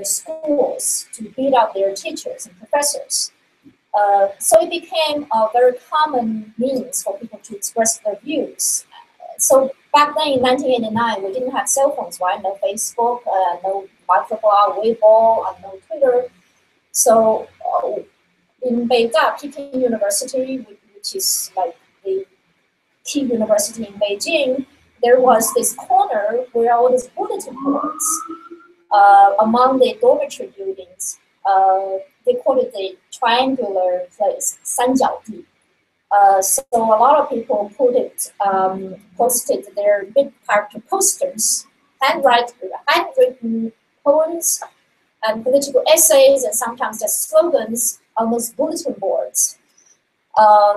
schools to beat up their teachers and professors. So it became a very common means for people to express their views. So back then in 1989, we didn't have cell phones, right? No Facebook, no microblog, Weibo, and no Twitter. So in Beida, Peking University, which is like the key university in Beijing, there was this corner where all these bulletin boards among the dormitory buildings. They call it the triangular place, 三角地. So a lot of people posted their big character posters, handwritten poems, and political essays, and sometimes just slogans on those bulletin boards.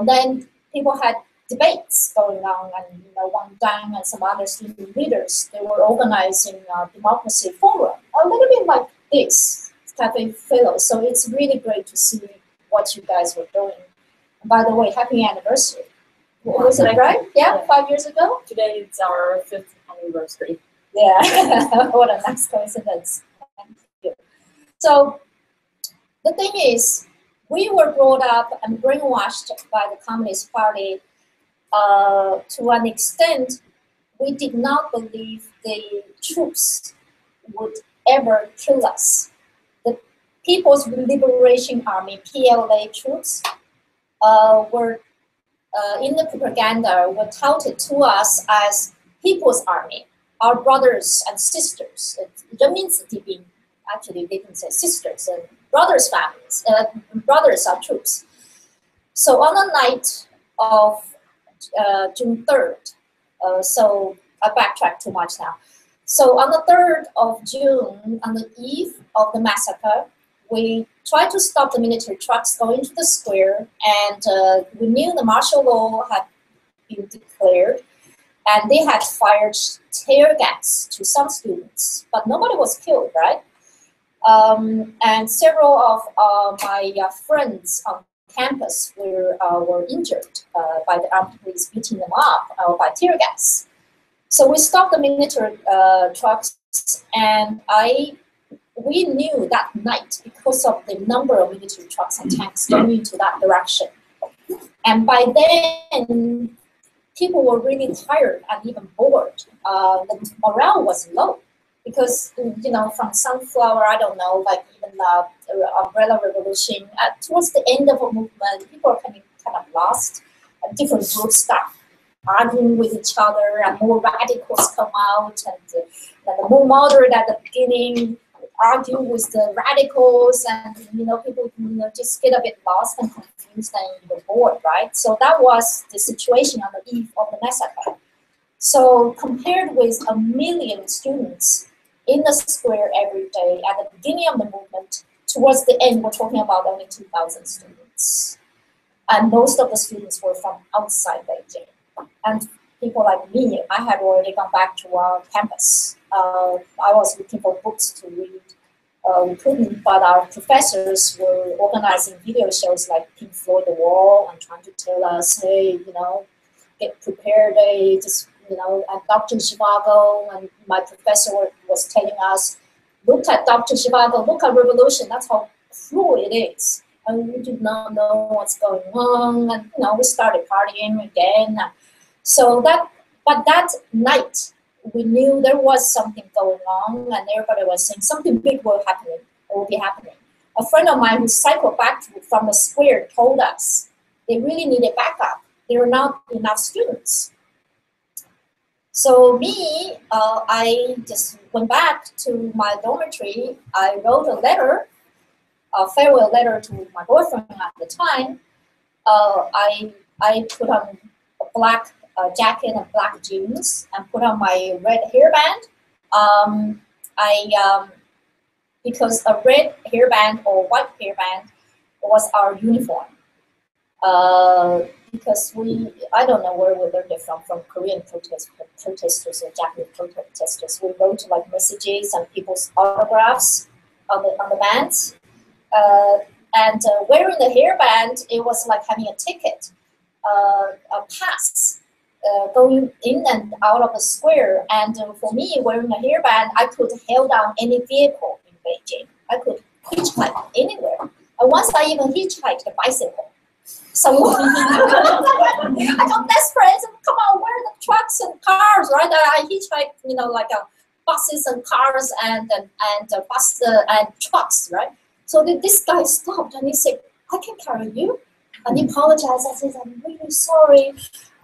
Then people had debates going on, and Wang Dang and some other student leaders, they were organizing a democracy forum, a little bit like this, Cafe Philo. So it's really great to see what you guys were doing. And by the way, happy anniversary. Was it right? Yeah, 5 years ago? Today it's our 5th anniversary. Yeah, what a nice coincidence. Thank you. So the thing is, we were brought up and brainwashed by the Communist Party to an extent. We did not believe the troops would ever kill us. The People's Liberation Army, PLA troops, were in the propaganda were touted to us as People's Army, our brothers and sisters. Actually, they didn't say sisters, and brothers' families, brothers are troops. So on the night of June 3rd, so I backtrack too much now. So on the 3rd of June, on the eve of the massacre, we tried to stop the military trucks going to the square, and we knew the martial law had been declared, and they had fired tear gas to some students, but nobody was killed, right? And several of my friends on campus were injured by the armed police beating them up by tear gas. So we stopped the military trucks, and we knew that night, because of the number of military trucks and tanks going into that direction. And by then, people were really tired and even bored. The morale was low because, from Sunflower, I don't know, like even the Umbrella Revolution, towards the end of a movement, people are kind of lost. Different groups start arguing with each other, and more radicals come out, and the more moderate at the beginning argue with the radicals, and people just get a bit lost and confused and bored, right? So that was the situation on the eve of the massacre. So compared with 1 million students in the square every day at the beginning of the movement, towards the end we're talking about only 2,000 students, and most of the students were from outside Beijing. And people like me, I had already gone back to our campus. I was looking for books to read. We couldn't, but our professors were organizing video shows like Pink Floyd The Wall and trying to tell us, hey, get prepared, and Dr. Zhivago, and my professor was telling us, look at Dr. Zhivago, look at revolution, that's how cruel it is. And we did not know what's going on, and we started partying again. So that night, we knew there was something going on, and everybody was saying something big will be happening. A friend of mine who cycled back from the square told us they really needed backup. There were not enough students. So me, I just went back to my dormitory. I wrote a letter, a farewell letter to my boyfriend at the time. I put on a black jacket and black jeans and put on my red hairband. Because a red hairband or white hairband was our uniform. Because I don't know where we learned it from Korean protesters or Japanese protesters. We wrote like messages and people's autographs on the bands. And wearing the hairband, it was like having a ticket, a pass, going in and out of the square. And for me, wearing a hairband, I could hail down any vehicle in Beijing. I could hitchhike anywhere. And once I even hitchhiked a bicycle. So I got best friends. Come on, where are the trucks and cars, right? I hitchhiked, like buses and cars and buses and trucks, right? So this guy stopped and he said, "I can carry you." And he apologized. I said, "I'm really sorry.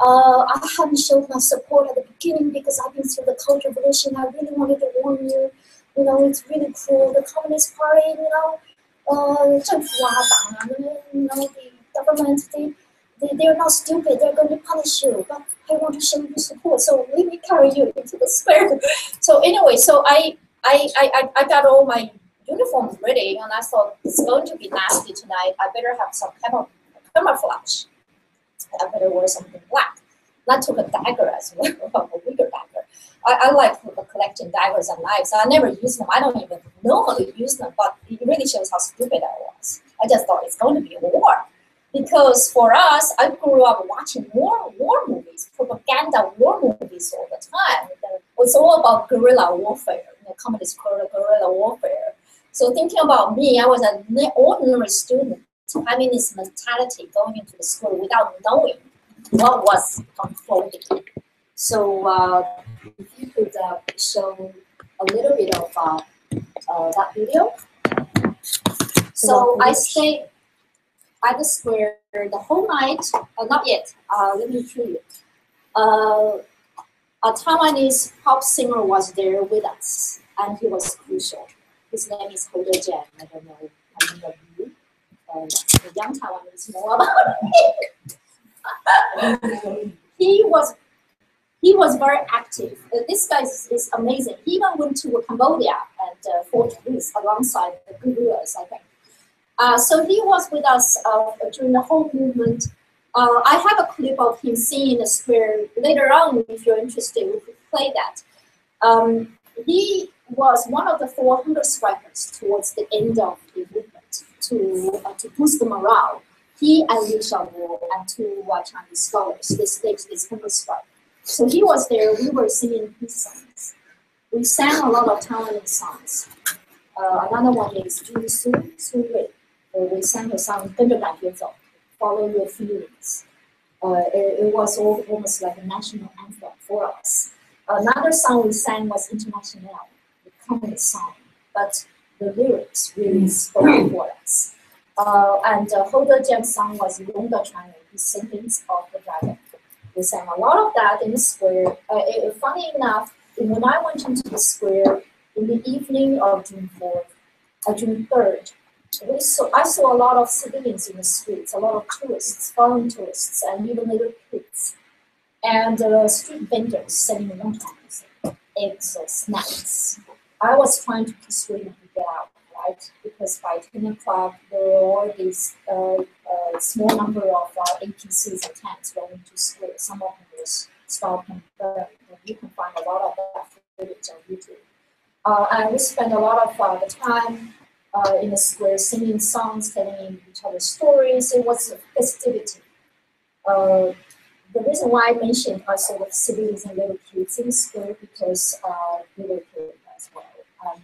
I haven't showed my support at the beginning because I've been through the Cultural Revolution. I really wanted to warn you. It's really cruel. The Communist Party, the government, they're not stupid. They're going to punish you. But I want to show you support. So let me carry you into the square." So anyway, so I got all my uniforms ready, and I thought it's going to be nasty tonight. I better have some camouflage. I better wear something black. And I took a dagger as well, a bigger dagger. I like collecting daggers and knives. I never use them. I don't even know how to use them, but it really shows how stupid I was. I just thought it's going to be a war. Because for us, I grew up watching war movies, propaganda war movies all the time. It's all about guerrilla warfare, communist guerrilla warfare. So thinking about me, I was an ordinary student having this mentality going into the school without knowing what was unfolding. So if you could show a little bit of that video. So I stayed at the square the whole night. Not yet. Let me show you. A Taiwanese pop singer was there with us, and he was crucial. His name is Philo. I don't know how many of you, the young Taiwanese, know about him. He was very active. This guy is amazing. He even went to Cambodia and fought peace alongside the guerrillas, I think. So he was with us during the whole movement. I have a clip of him singing in the square. Later on, if you're interested, we could play that. He was one of the 400 strikers towards the end of the movement to boost the morale. He and Liu Xiaobo and two Chinese scholars, they staged this hunger strike. So he was there. We were singing his songs. We sang a lot of Taiwanese songs. Another one is Ju Su Rui. We sang the song 跟着感觉走, Follow Your Feelings. It was almost like a national anthem for us. Another song we sang was International, the communist song, but the lyrics really spoke for us. And Philo song was 龙的传人, the sentence of the dragon. We sang a lot of that in the square. Funny enough, when I went into the square in the evening of June 3rd, I saw a lot of civilians in the streets, a lot of tourists, foreign tourists, and even little kids. And street vendors selling wontons, eggs or snacks. I was trying to persuade them to get out, right? Because by 10 o'clock, there were all these small number of APCs and tanks going to square. Some of them was stopped and burned. And you can find a lot of that footage on YouTube. And we spent a lot of the time in the square singing songs, telling each other stories. It was a festivity. The reason why I mentioned also the civilians and little kids in the square because we were killed as well.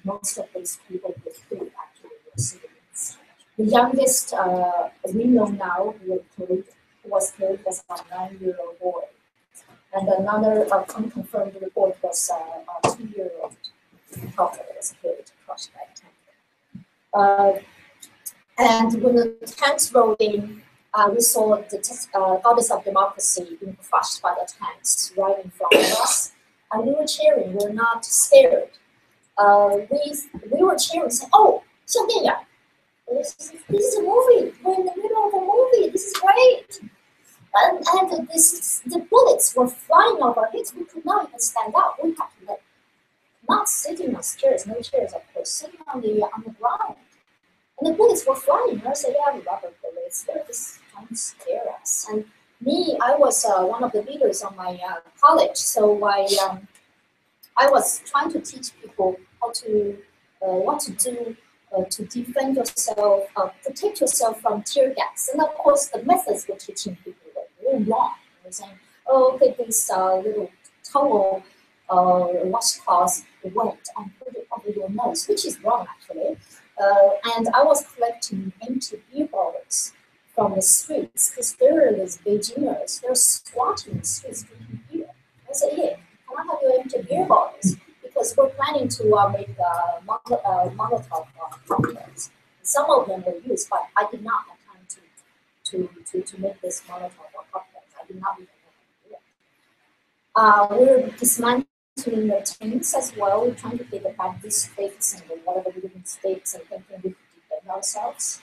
Most of these people were killed actually were civilians. The youngest we know now who was killed was a 9-year-old boy. And another unconfirmed report was a 2-year-old toddler was killed, crushed by a tank. And when the tanks rolled in, we saw the goddess of democracy being crushed by the tanks right in front of us. And we were cheering, we were not scared. We were cheering, saying, "Oh, 像电影. This is a movie. We're in the middle of a movie. This is great." And the bullets were flying over our heads. We could not even stand up. We had to not sitting on chairs, no chairs, of course, sitting on the ground. And the bullets were flying. And I said, "Yeah, rubber bullets. They're just trying to scare us." And me, I was one of the leaders on my college, so I was trying to teach people how to what to do to defend yourself, protect yourself from tear gas. And of course, the methods we're teaching people were really wrong. We're saying, "Oh, take this little towel, washcloth wet and put it over your nose," which is wrong actually. And I was collecting empty beer bottles from the streets because there are these Beijingers, they're squatting the streets drinking beer. I said, yeah, can I have your empty beer bottles? Because we're planning to make Molotov cocktails. Some of them were used, but I did not have time to make this Molotov cocktails. I did not even know how to do it. We're dismantling the tanks as well. We're trying to get the bad districts and whatever we did mistakes and thinking we could defend ourselves.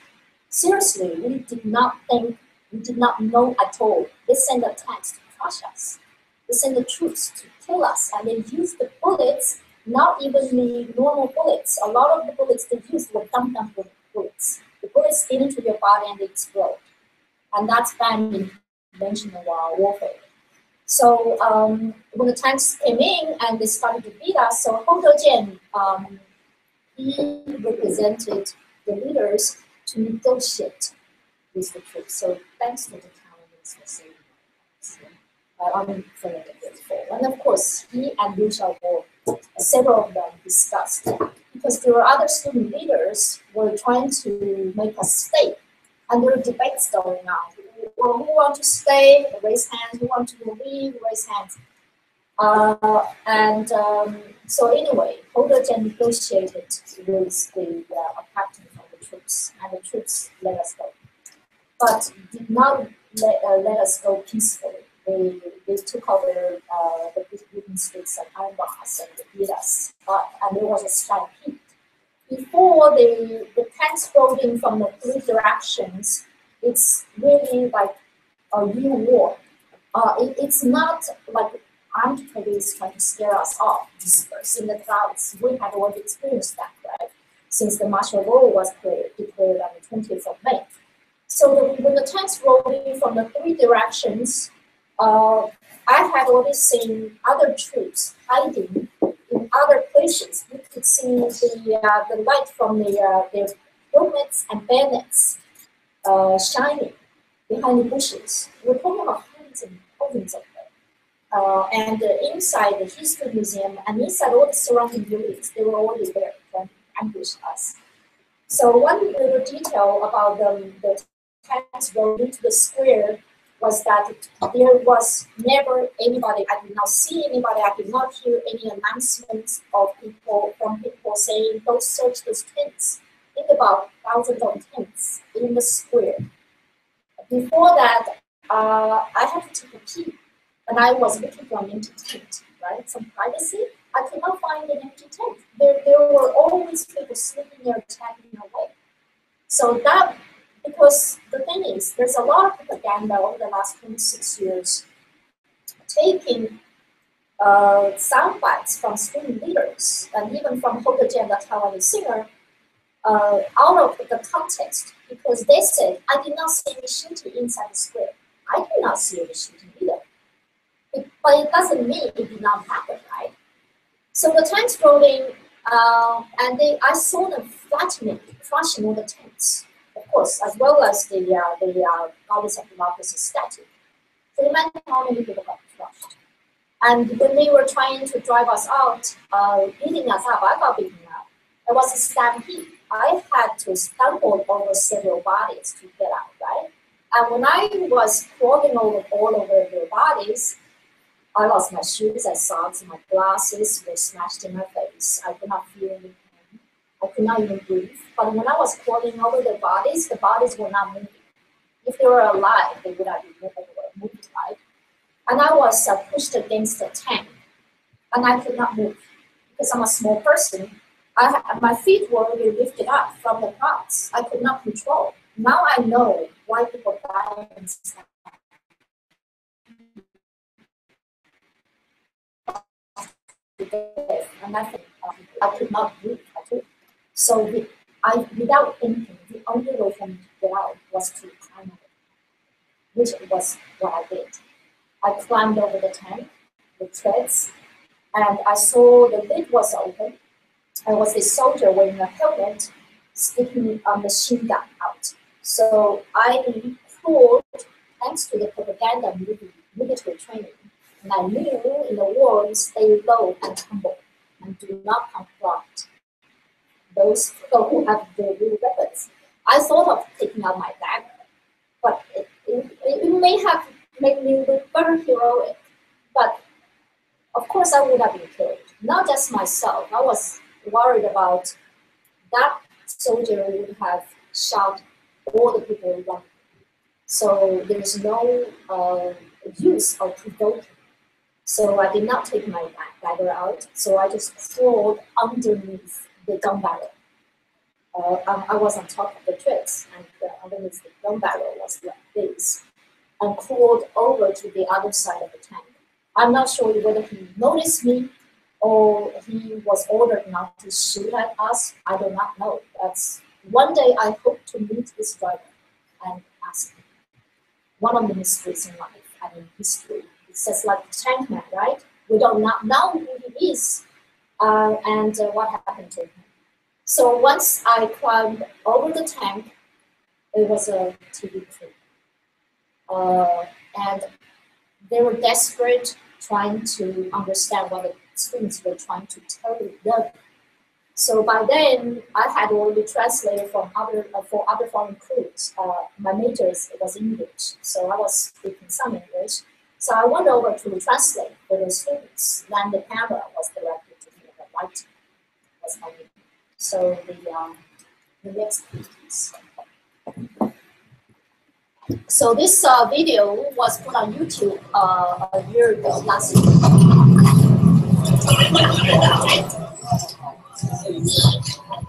Seriously, we did not think, we did not know at all. They sent the tanks to crush us. They sent the troops to kill us, and they used the bullets, not even the normal bullets. A lot of the bullets they used were dum-dum bullets. The bullets get into your body and they explode. And that's banned in conventional warfare. So when the tanks came in and they started to beat us, so Hou Dejian, he represented the leaders to negotiate with the troops. So thanks to the Taiwanese for saving us. I'm very grateful. And of course, he and Liu Xiaobo, several of them discussed, because there were other student leaders who were trying to make us stay. And there were debates going on. Well, who want to stay? Raise hands. Who want to leave? Raise hands. So anyway, Hou Dejian negotiated with the captain from the troops, and the troops let us go, but did not let us go peacefully. They took over the wooden streets of Anbas and they beat us, and there was a stampede. Before the tanks rolled in from the three directions, it's really like a real war. It's not like armed police trying to scare us off, disperse in the crowds. We had already experienced that, right? Since the martial law was declared on the 20th of May. So when the tanks rolled in from the three directions, I had already seen other troops hiding in other places. We could see the light from their helmets and bayonets shining behind the bushes. We're talking about hundreds and thousands of them. And inside the History Museum and inside all the surrounding buildings, they were already there trying to ambush us. So one little detail about the tanks going into the square was that there was never anybody. I did not see anybody. I did not hear any announcements of people saying, "Don't search those tents." Think about thousands of tents in the square. Before that, I had to take a pee, and I was looking for an empty tent, right? Some privacy. I could not find an empty tent. There were always people sleeping there, chatting away. So that, because the thing is, there's a lot of propaganda over the last 26 years taking sound bites from student leaders and even from Hou Dejian, the Taiwanese singer, out of the context, because they said, I did not see any shooting inside the square. I did not see any shooting either. But it doesn't mean it did not happen, right? So the tanks rolled in, and I saw them flattening, crushing all the tanks, of course, as well as the Goddess of Democracy statue. So imagine how many people got crushed. And when they were trying to drive us out, beating us up, I got beaten up. There was a stampede. I had to stumble over several bodies to get out, right? And when I was crawling all over their bodies, I lost my shoes, and socks, my glasses were smashed in my face. I could not feel any pain. I could not even breathe. But when I was crawling over the bodies were not moving. If they were alive, they would have been moving, right? And I was pushed against the tank, and I could not move because I'm a small person. My feet were already lifted up from the crowds. I could not control. Now I know why people die in this. And I could not breathe at all. So without thinking, the only way for me to get out was to climb over, which was what I did. I climbed over the tank, the treads, and I saw the lid was open. There was a soldier wearing a helmet sticking a machine gun out. So I crawled, thanks to the propaganda military training. And I knew in the war you stay low and humble and do not confront those people who have the real weapons. I thought of taking out my dagger, but it may have made me look very heroic. But of course, I would have been killed. Not just myself. I was worried about that soldier would have shot all the people around. So there is no use of provoking. So I did not take my dagger out. So I just crawled underneath the gun barrel. I was on top of the tricks, and underneath the gun barrel was like this, and crawled over to the other side of the tank. I'm not sure whether he noticed me or he was ordered not to shoot at us. I do not know. That's one day I hope to meet this driver and ask him. One of the mysteries in life, I mean history. It says like tank man, right? We don't not know who he is and what happened to him. So once I climbed over the tank, it was a TV crew. And they were desperate, trying to understand what the students were trying to tell them. So by then, I had already translated from for other foreign crews. My major was English, so I was speaking some English. So I went over to translate for the students. Then the camera was directed to me, the light was on me. So the next piece. So this video was put on YouTube a year ago, last year.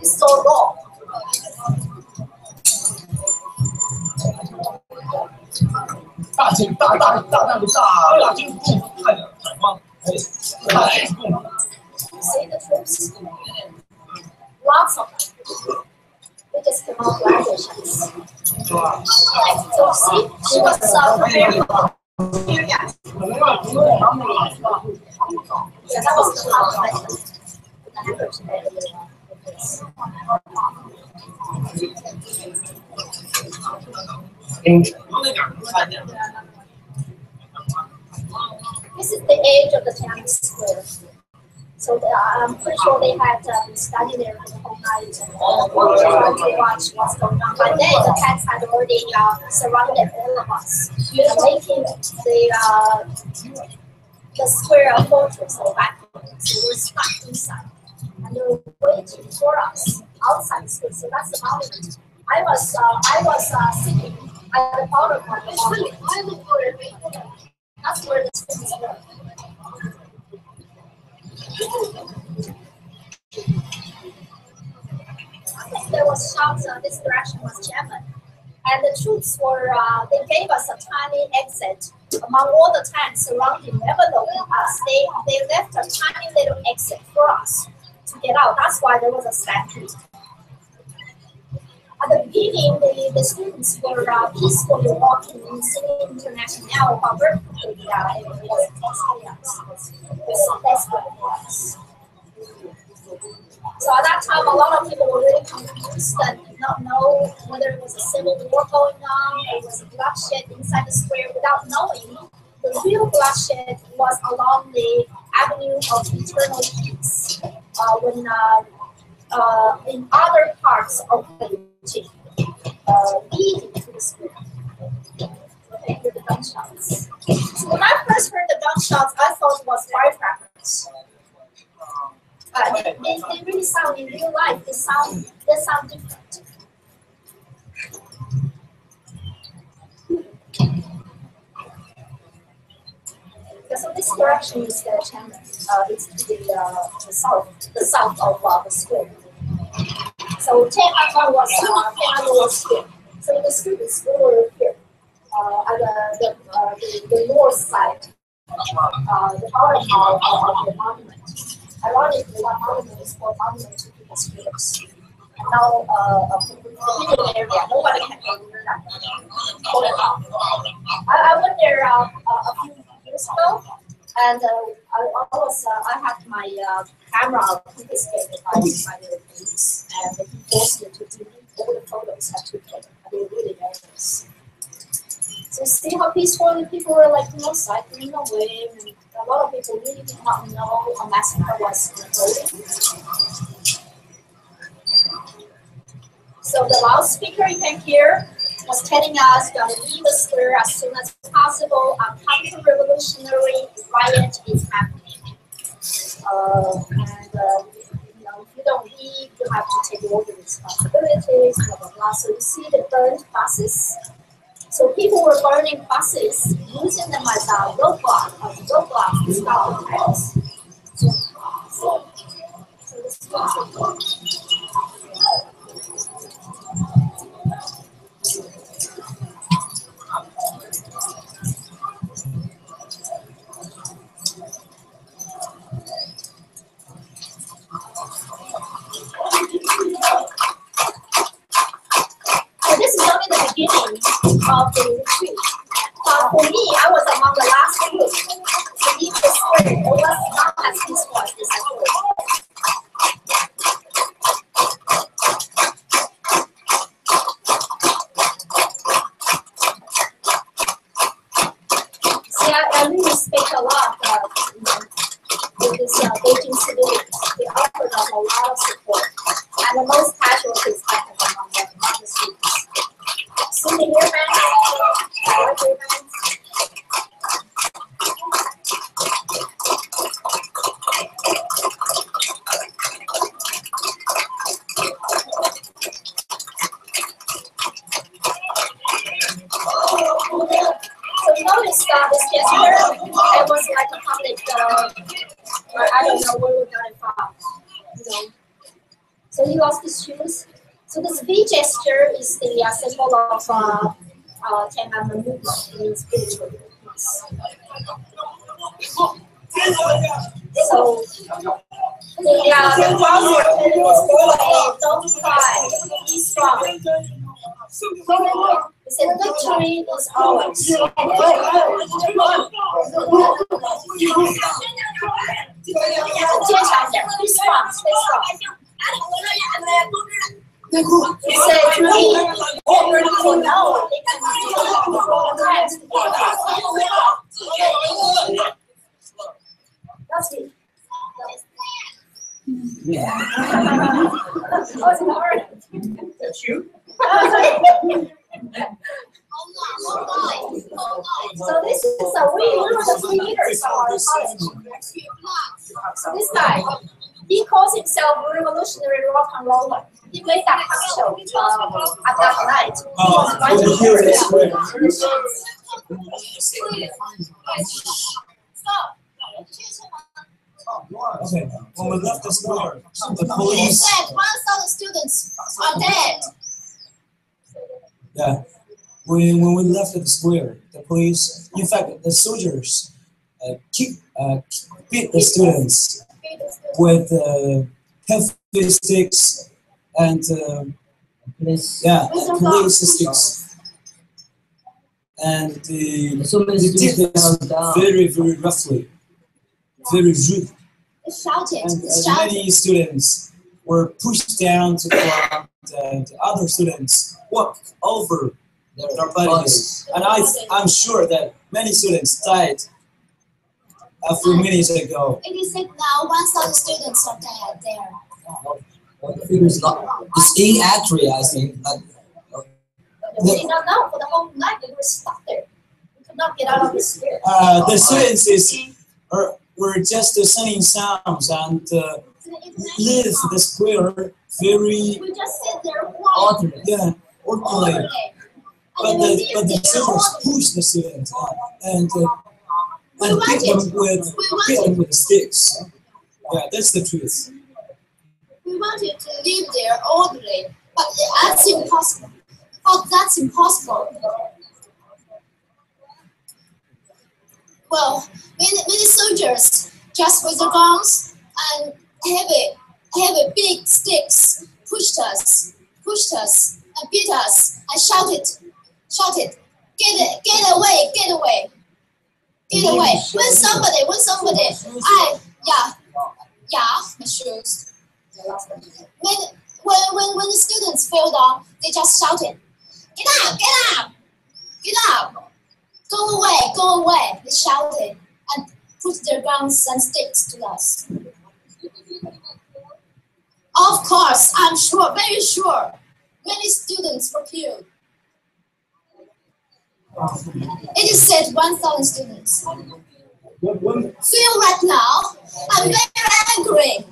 It's so raw. See the troops? Lots of them. They just came out graduations. So see, she was preparing for yeah, that was the last method. This is the age of the town square. So I'm pretty sure they had been studying there the whole night and trying to watch what's going on. By then, the tanks had already surrounded all of us, making the square a fortress or backbone. So we're stuck inside, and they were waiting for us outside the square. So that's the monument. I was sitting at the bottom of the monument. That's where the students were. I think there was shots this direction was German. And the troops were, they gave us a tiny exit among all the tanks surrounding, enveloping us. They left a tiny little exit for us to get out. That's why there was a stampede. At the beginning, the students were peacefully walking and singing International, but very quickly, it was desperate for us. So at that time, a lot of people were really confused and did not know whether it was a civil war going on, or it was a bloodshed inside the square without knowing. The real bloodshed was along the Avenue of Eternal Peace, when in other parts of the region, leading to the square. I hear the gunshots. So when I first heard the gunshots, I thought it was firecrackers. They really sound in real life. They sound different. Yeah, so this direction is the channel. It's to the south of the square. So Tiananmen was here. So the students were here at the north side, the bottom of the monument. Ironically, that monument is called Monument to People's Freedoms. And now, a particular area, nobody can go near that. I went there a few years ago, and I had my camera confiscated by the police, and he forced me to delete all the photos I took there. They were really dangerous. So see how peaceful the people were, like, cycling away, and a lot of people really did not know a massacre was unfolding. So the loudspeaker you can hear was telling us to leave the square as soon as possible. A counter-revolutionary riot is happening. If you don't leave, you have to take all the responsibilities, blah, blah, blah. So you see the burned buses. So people were burning buses, using them as a roadblock to stop the riots. So this is only the beginning of the retreat. For me, I was among the last group to leave the square. It was not as peaceful as this group. See, I really respect a lot with this Beijing civilians. They offered us a lot of support. And the most casualties happened among the students. See the earbands? So notice that this gesture, it was like a public, I don't know where we got it from. So he lost his shoes. So this V gesture is the symbol of Tiananmen movement in spiritual peace. So the father telling his boy, don't cry, be strong. He said, victory is ours. Be strong, stay strong. He said, we already know they can do all times together. That's me. Yeah. Oh, it's hard. That's you? So this is we were the 3 leaders of our college. So this guy, he calls himself a revolutionary rock and roller. He played that punk show at that night. He was fighting for the Stop. Okay, when we left the square, the police said 1,000 students are dead. Yeah. When we left the square, the police, in fact, the soldiers beat the students with heavy sticks and police sticks. And they did this very, very roughly, very rude. And many students were pushed down to the ground, and other students walked over their bodies. And I'm sure that many students died a few minutes ago. It is said now 1,000 students are dead there. The figure is it's inaccurate, I think. We did not know for the whole night. We were stuck there. We could not get out of the square. The students were just singing songs and live the square very we just sit there quiet. yeah, orderly. But the soldiers pushed the students and beat them with sticks. Yeah, that's the truth. We wanted to live there orderly, but that's impossible. Oh, that's impossible. Well, when the soldiers, just with the guns and heavy big sticks, pushed us and beat us and shouted, get away. When somebody, my shoes. When the students fell down, they just shouted, get up, go away, they shouted and put their guns and sticks to us. Of course, I'm sure, very sure, many students were killed. It is said 1,000 students. Feel right now, I'm very angry.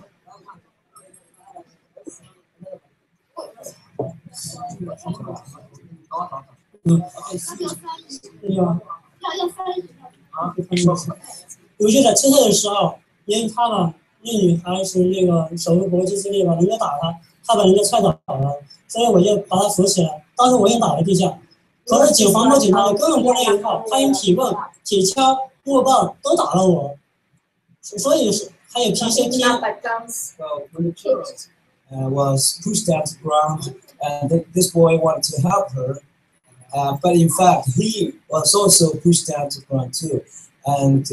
Yeah. 我记得吃饭的时候，因为他呢，那女孩是那个手无搏之之力吧，人家打他，他把人家踹倒了，所以我就把他扶起来。当时我也倒在地下，可是警方和警察根本不那一套，他用铁棍、铁锹、木棒都打了我，所以是还有皮鞋贴。Was pushed down to the ground, and this boy wanted to help her, but in fact he was also pushed down to the ground too. And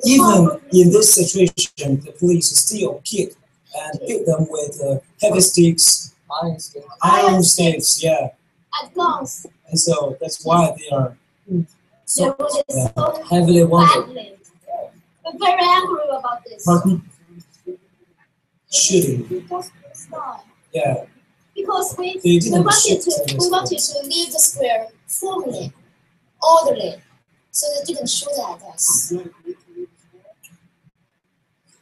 even in this situation, the police still kick and beat them with heavy sticks, iron sticks, yeah. And guns. And so that's why they are so heavily wounded. I'm very angry about this. Pardon? Shooting. Yeah. Because we wanted to leave the square formally, orderly, so they didn't shoot at us.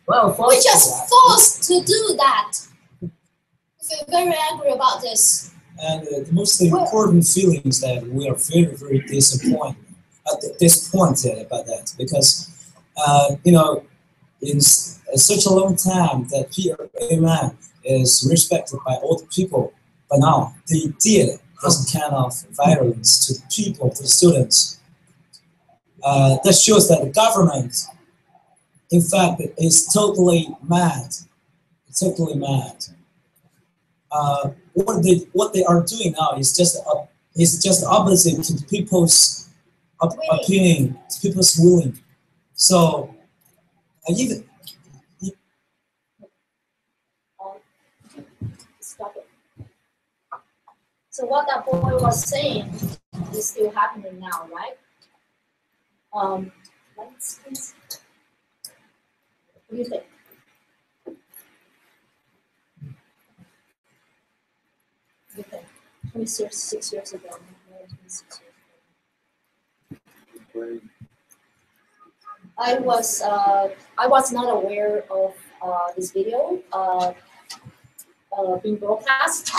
Well, we just forced to do that. We feel very angry about this. And the most important feeling is that we are very, very disappointed about that, because you know, in such a long time that PRA man is respected by all the people, but now they did this kind of violence to people, to students. That shows that the government, in fact, is totally mad. It's totally mad. What they are doing now is just opposite to people's opinion, to people's willing. So even. Stop it. So what that boy was saying is still happening now, right? Please. What do you think? 26 years ago. 26 years ago. I was not aware of this video being broadcast.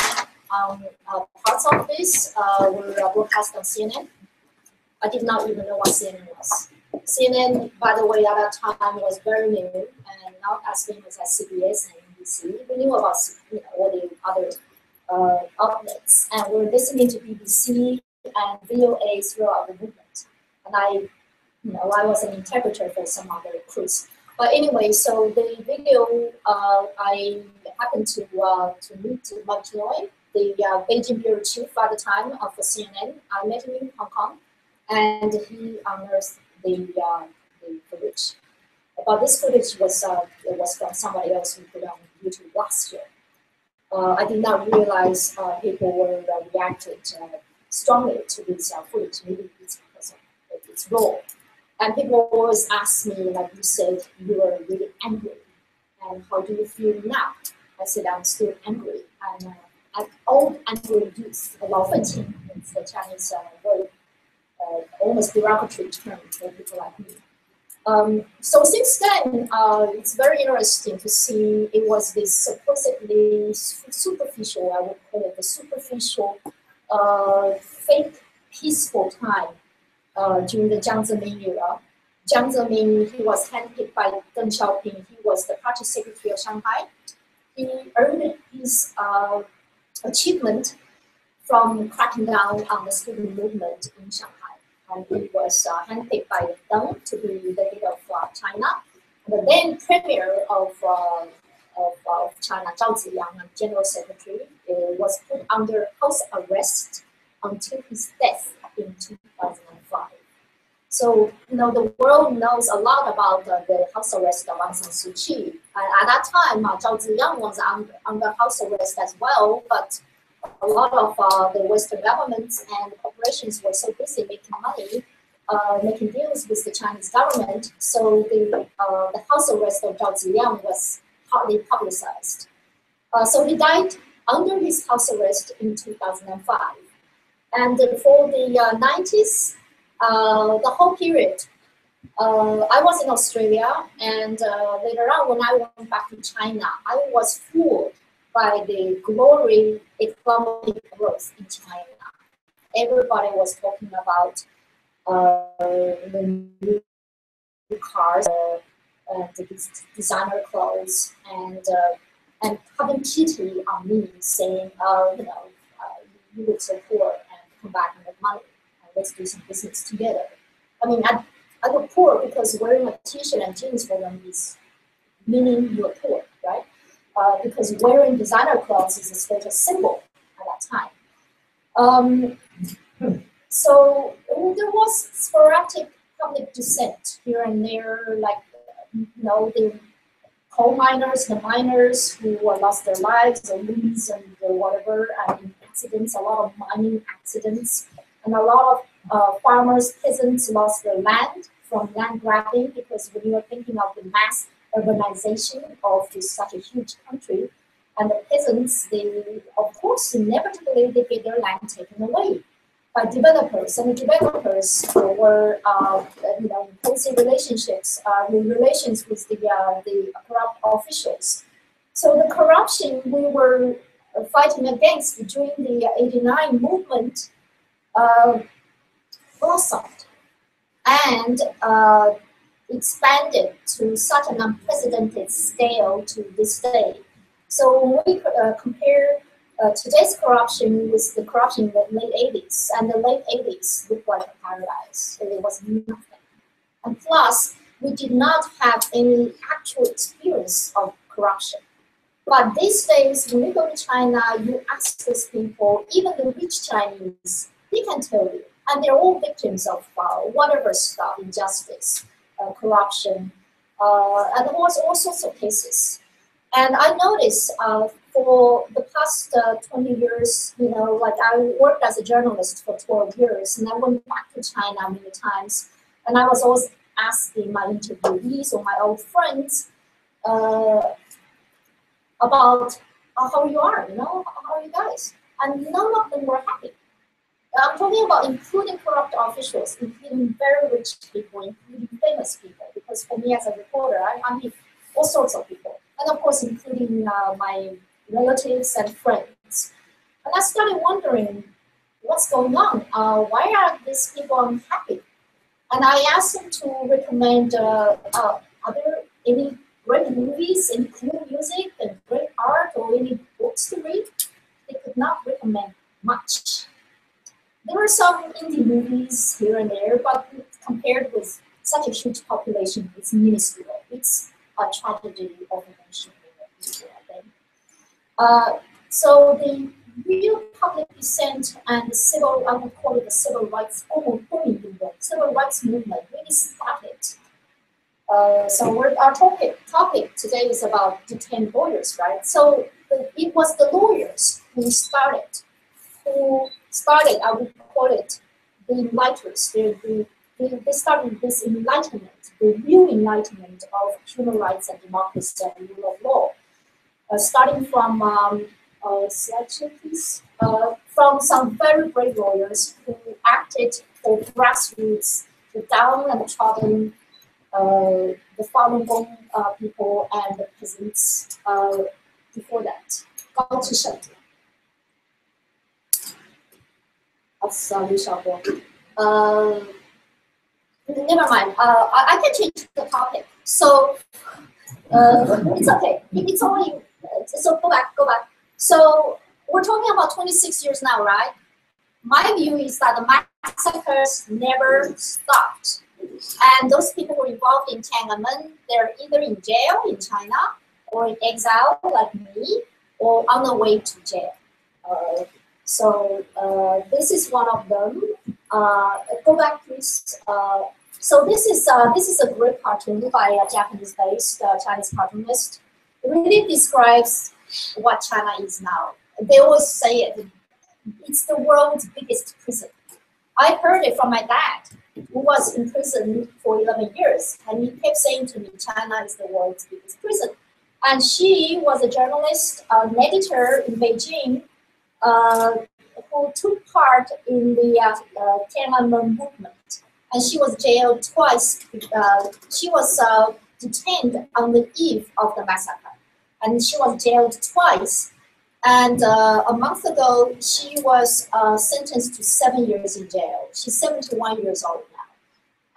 Parts of this were broadcast on CNN. I did not even know what CNN was. CNN, by the way, at that time was very new and not as famous as CBS and NBC. We knew about all the other outlets, and we were listening to BBC and VOA throughout the movement. And I was an interpreter for some other crews. But anyway, so the video, I happened to meet Mark Choi, the Beijing bureau chief at the time for CNN. I met him in Hong Kong, and he unearthed the footage. But this footage was from somebody else who put on YouTube last year. I did not realize people were reacted strongly to this footage. Maybe it's because of its role. And people always ask me, like you said, you were really angry. And how do you feel now? I said, I'm still angry. I'm an old angry youth, 老愤青. It's the Chinese word, almost derogatory term for people like me. So since then, it's very interesting to see it was this supposedly superficial, I would call it the superficial, fake, peaceful time during the Jiang Zemin era. Jiang Zemin, he was handpicked by Deng Xiaoping. He was the party secretary of Shanghai. He earned his achievement from cracking down on the student movement in Shanghai. And he was handpicked by Deng to be the head of China. The then premier of China, Zhao Ziyang, general secretary, was put under house arrest until his death in 2005. So, the world knows a lot about the house arrest of Aung San Suu Kyi. And at that time, Zhao Ziyang was under house arrest as well, but a lot of the Western governments and corporations were so busy making money, making deals with the Chinese government, so the house arrest of Zhao Ziyang was hardly publicized. So he died under his house arrest in 2005. And for the 90s, the whole period, I was in Australia, and later on when I went back to China, I was fooled by the glory economic growth in China. Everybody was talking about the new cars, the designer clothes, and having pity on me, saying, you look so poor, and come back and make money, and let's do some business together. I mean, I look poor because wearing a t-shirt and jeans for them is meaning you're poor, right? Because wearing designer clothes is a status symbol at that time. So there was sporadic public dissent here and there, like the coal miners, the miners who lost their lives or limbs and whatever, and accidents, a lot of mining accidents, and a lot of farmers, peasants lost their land from land grabbing, because when you are thinking of the mass urbanization of such a huge country, and the peasants, they, of course, inevitably they get their land taken away by developers, and the developers were, imposing relationships, relations with the corrupt officials. So the corruption we were fighting against during the '89 movement blossomed and expanded to such an unprecedented scale to this day. So when we compare today's corruption with the corruption in the late '80s, and the late '80s looked like a paradise. There was nothing. And plus, we did not have any actual experience of corruption. But these days, when you go to China, you ask those people, even the rich Chinese, they can tell you. And they're all victims of whatever stuff, injustice, corruption, and there was all sorts of cases. And I noticed for the past 20 years, like I worked as a journalist for 12 years, and I went back to China many times, and I was always asking my interviewees or my old friends about how you are, how are you guys? And none of them were happy. I'm talking about including corrupt officials, including very rich people, including famous people, because for me as a reporter, I meet all sorts of people. And of course, including my relatives and friends. And I started wondering, what's going on? Why are these people unhappy? And I asked them to recommend any great movies, any cool music, and great art, or any books to read. They could not recommend much. There are some indie movies here and there, but compared with such a huge population, it's minuscule. It's a tragedy of a nation, I think. So the real public dissent and the civil, I would call it the civil rights movement really started. So our topic today is about detained lawyers, right? So it was the lawyers who started, I would call it the enlighteners. They started this enlightenment, the real enlightenment of human rights and democracy and rule of law. Starting from, from some very brave lawyers who acted for grassroots, the down and trodden, the Falun Gong people and the peasants before that. Never mind. I can change the topic. So it's okay. It's only so go back. So we're talking about 26 years now, right? My view is that the massacres never stopped, and those people who are involved in Tiananmen, they're either in jail in China or in exile like me, or on the way to jail. So this is one of them. Go back, please. So this is a great cartoon by a Japanese-based Chinese cartoonist. It really describes what China is now. They always say it. It's the world's biggest prison. I heard it from my dad, who was in prison for 11 years, and he kept saying to me, China is the world's biggest prison. And she was a journalist, an editor in Beijing, who took part in the Tiananmen movement. And she was jailed twice. She was detained on the eve of the massacre. And she was jailed twice. And a month ago, she was sentenced to 7 years in jail. She's 71 years old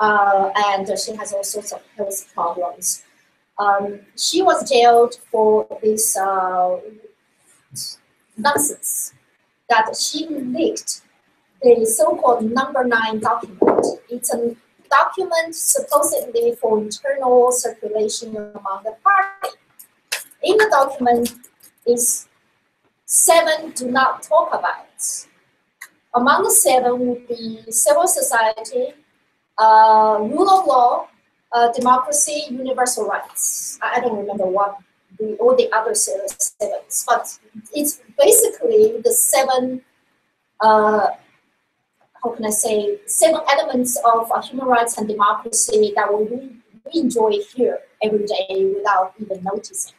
now. And she has all sorts of health problems. She was jailed for this nonsense that she leaked the so-called number 9 document. It's a document supposedly for internal circulation among the party. In the document is 7 do not talk about. Among the 7 would be civil society, rule of law, democracy, universal rights. I don't remember what all the other 7, but it's basically the 7, how can I say, 7 elements of human rights and democracy that we enjoy here every day without even noticing.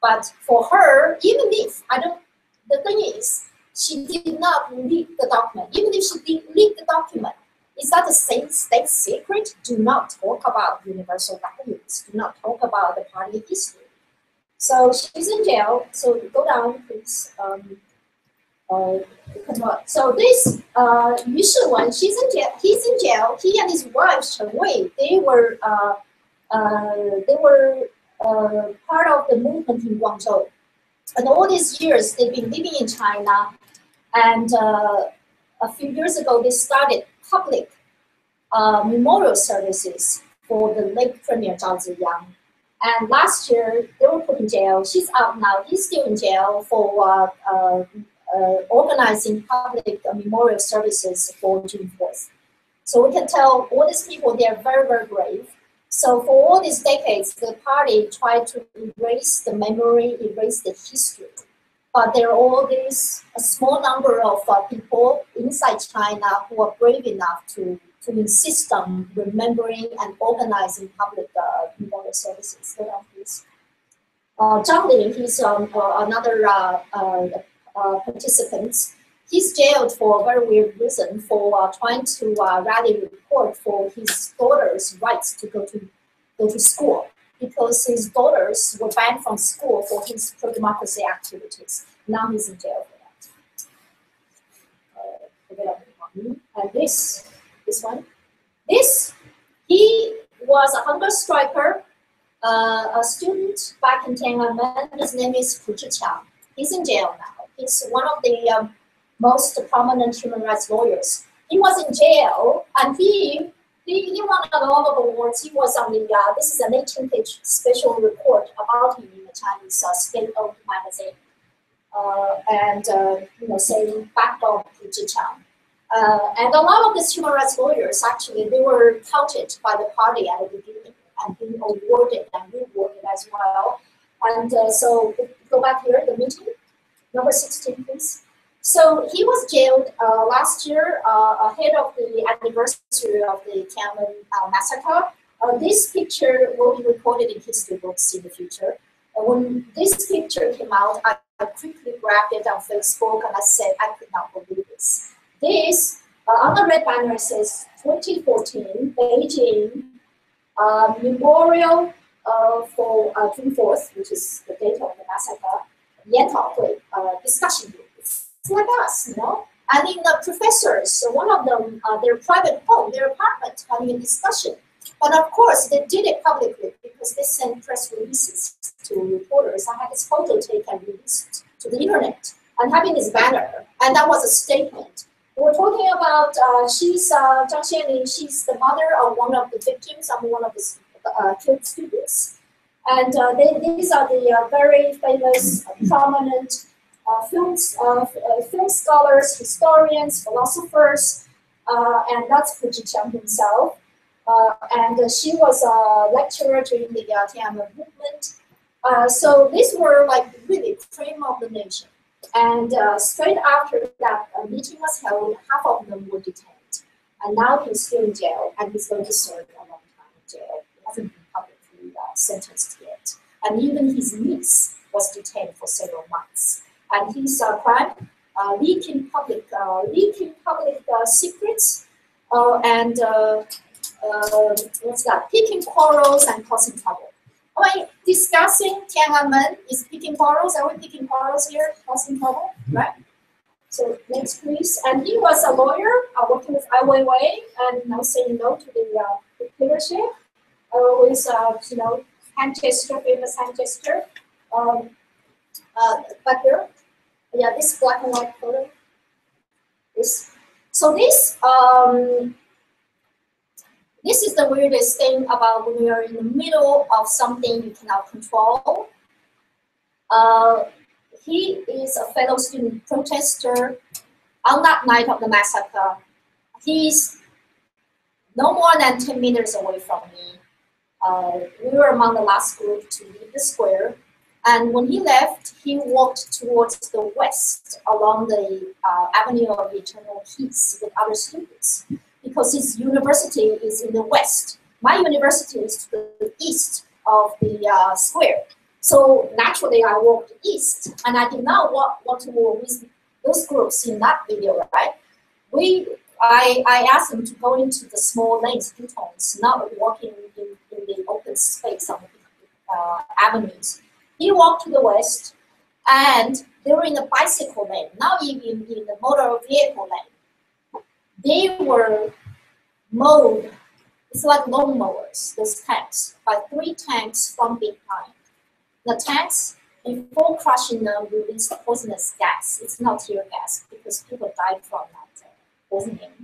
But for her, even if, the thing is, she did not leak the document. Even if she did leak the document, is that the same state secret? Do not talk about universal values. Do not talk about the party history. So she's in jail. So go down, please. So this Yu Shiwen, she's in jail. He's in jail. He and his wife Chen Wei, they were part of the movement in Guangzhou. And all these years, they've been living in China. And a few years ago, they started public memorial services for the late Premier Zhao Ziyang. And last year, they were put in jail. She's out now. He's still in jail for organizing public memorial services for June 4th. So we can tell all these people, they are very, very brave. So for all these decades, the party tried to erase the memory, erase the history. But there are all these, a small number of people inside China who are brave enough to insist on remembering and organizing public memorial services. So please. Zhang Ling, he's another participant. He's jailed for a very weird reason for trying to rally report for his daughter's rights to go to school, because his daughters were banned from school for his pro-democracy activities. Now he's in jail for that. And this one. He was a hunger striker, a student back in Tiananmen. His name is Fu Zhiqiang. He's in jail now. He's one of the most prominent human rights lawyers. He was in jail, and he won a lot of awards. He was on the, this is an 18-page special report about him in the Chinese state-owned magazine. Saying backbone to Zhiqiang. And a lot of these human rights lawyers, actually, they were touted by the party at the beginning and being awarded and rewarded as well. And so go back here, the meeting, number 16, please. So he was jailed last year ahead of the anniversary of the Tiananmen massacre. This picture will be recorded in history books in the future. When this picture came out, I quickly grabbed it on Facebook and I said, I could not believe this. This, on the red banner, says 2014 Beijing Memorial for June 4th, which is the date of the massacre, Yantaohui discussion group. It's like us, you know? I mean, the professors, one of them, their private home, their apartment, having a discussion. But of course, they did it publicly because they sent press releases to reporters. I had this photo taken and released to the internet and having this banner. And that was a statement. We're talking about, she's Zhang Xianling, she's the mother of one of the victims of one of the killed students. And these are the very famous, prominent film scholars, historians, philosophers, and that's Fu Zhiqiang himself. And she was a lecturer during the Tiananmen movement. So these were like really cream of the nation. And straight after that meeting was held, half of them were detained. And now he's still in jail, and he's going to serve a long time in jail. He hasn't been publicly sentenced yet. and even his niece was detained for several months. And his crime, leaking public secrets, and what's that? Picking quarrels and causing trouble. Discussing Tiananmen is picking quarrels. Are we picking quarrels here? Causing trouble, right? So next, please. And he was a lawyer working with Ai Weiwei, and now saying no to the dictatorship. Always, hand gesture, famous hand gesture. Back here, yeah, this black and white photo. This. So this. This is the weirdest thing about when you're in the middle of something you cannot control. He is a fellow student protester. On that night of the massacre, he's no more than 10 meters away from me. We were among the last group to leave the square. And when he left, he walked towards the west along the Avenue of Eternal Peace with other students, because his university is in the west. My university is to the east of the square. So naturally, I walked east, and I did not want to walk with those groups in that video, right? I asked them to go into the small lanes, U-turns, not walking in the open space on the avenues. He walked to the west, and they were in the bicycle lane, not even in the motor vehicle lane. They were mowed. It's like lawn mowers, those tanks, by 3 tanks from behind. The tanks, before crushing them, released poisonous gas. It's not tear gas, because people died from that poisoning.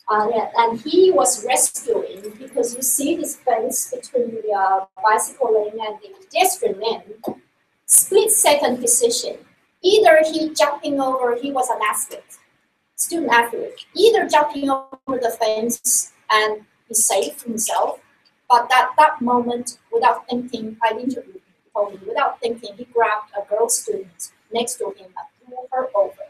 And he was rescuing, because you see this fence between the bicycle lane and the pedestrian lane, split-second decision. Either he jumping over, he was an athlete, student athlete, either jumping over the fence and he saved himself, but that moment, without thinking, I interviewed him, told me, without thinking, he grabbed a girl student next to him and threw her over,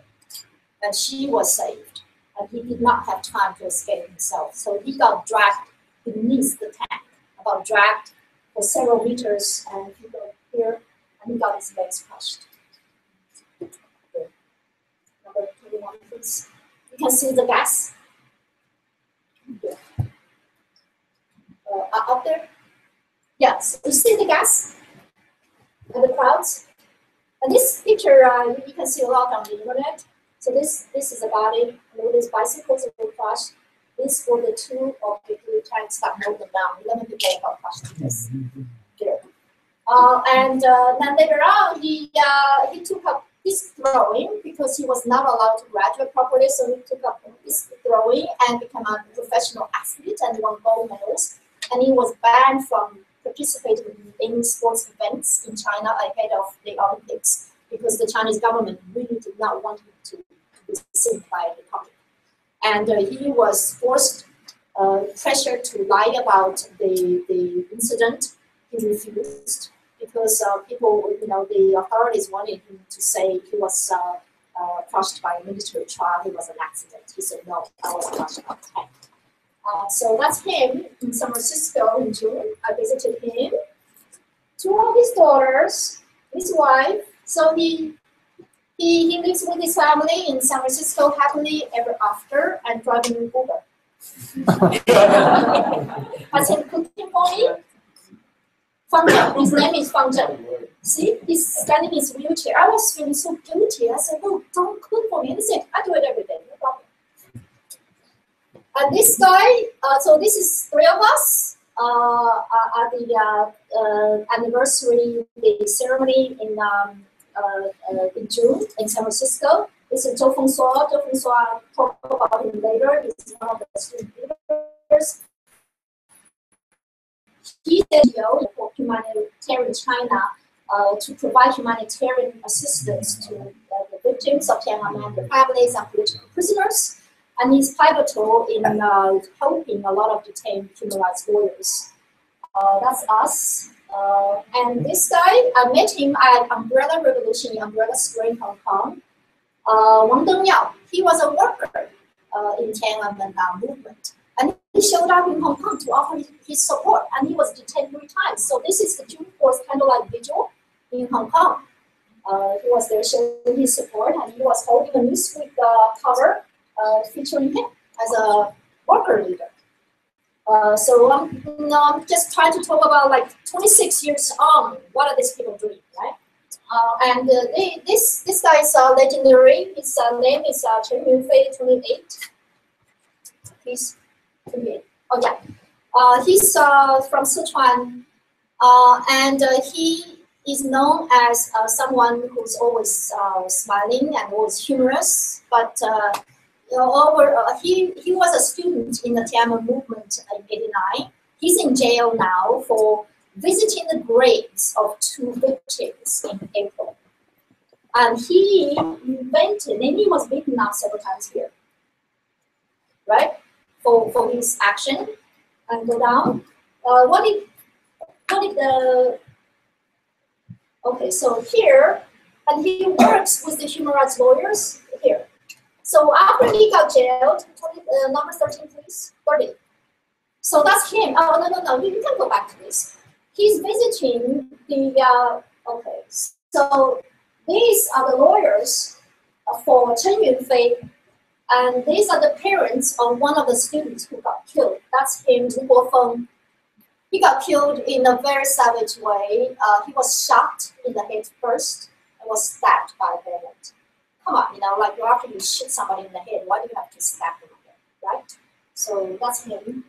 and she was saved, and he did not have time to escape himself, so he got dragged beneath the tank, about dragged for several meters, and he got here, and he got his legs crushed. Number 21, please. You can see the gas. Yeah. Up there? Yes, you see the gas and the crowds? And this picture, you can see a lot on the internet. So this is about it. These bicycles were crushed. These were the 2 of the 3 tanks that mowed them down. 11 people got crushed in this. And then later on, he took up disc throwing, because he was not allowed to graduate properly, so he took up disc throwing and became a professional athlete and won gold medals. And he was banned from participating in any sports events in China ahead of the Olympics, because the Chinese government really did not want him to be seen by the public. And he was forced, pressured to lie about the incident. He refused, because people, the authorities wanted him to say he was crushed by a military trial, he was an accident. He said, no, I was crushed by a tank. So that's him in San Francisco in June. I visited him. 2 of his daughters, his wife. So he lives with his family in San Francisco happily ever after, and driving an Uber. Has him cooking for me. Fang Zheng, his name is Fang Zheng. See, he's standing in his wheelchair. I was feeling so guilty. I said, no, don't cook for me. He said, I do it every day, no problem. And this guy, so this is 3 of us at the anniversary ceremony in June in San Francisco. This is Zhou Fengshuo. Zhou Fengshuo, I'll talk about him later. He's one of the student leaders. He's the CEO for Humanitarian China to provide humanitarian assistance to the victims of Tiananmen, the families of political prisoners. And he's pivotal in helping a lot of detained human rights lawyers. That's us. And this guy, I met him at Umbrella Revolution in Umbrella Square in Hong Kong. Wang Dongyao, he was a worker in Tiananmen movement. And he showed up in Hong Kong to offer his support, and he was detained 3 times. So this is the June 4th candlelight vigil in Hong Kong. He was there showing his support, and he was holding a Newsweek cover featuring him as a worker leader. So I'm just trying to talk about, like, 26 years on, what are these people doing, right? And this guy is legendary. His name is Chen Yunfei, 28. He's 28. Oh yeah. He's from Sichuan, and he is known as someone who's always smiling and always humorous. But he was a student in the Tiananmen movement in '89. He's in jail now for visiting the graves of 2 victims in April. And he invented, and he was beaten up several times here, right? For his action. And go down. What did the, okay, so here, and he works with the human rights lawyers here. So after he got jailed, number 13, please, 30. So that's him. Oh, no, you can go back to this. He's visiting the, okay, so these are the lawyers for Chen Yunfei, and these are the parents of one of the students who got killed. That's him, Wu Guofeng. He got killed in a very savage way. He was shot in the head first and was stabbed by a bayonet. Come on, like after you shoot somebody in the head, why do you have to stab them again, right? So that's him.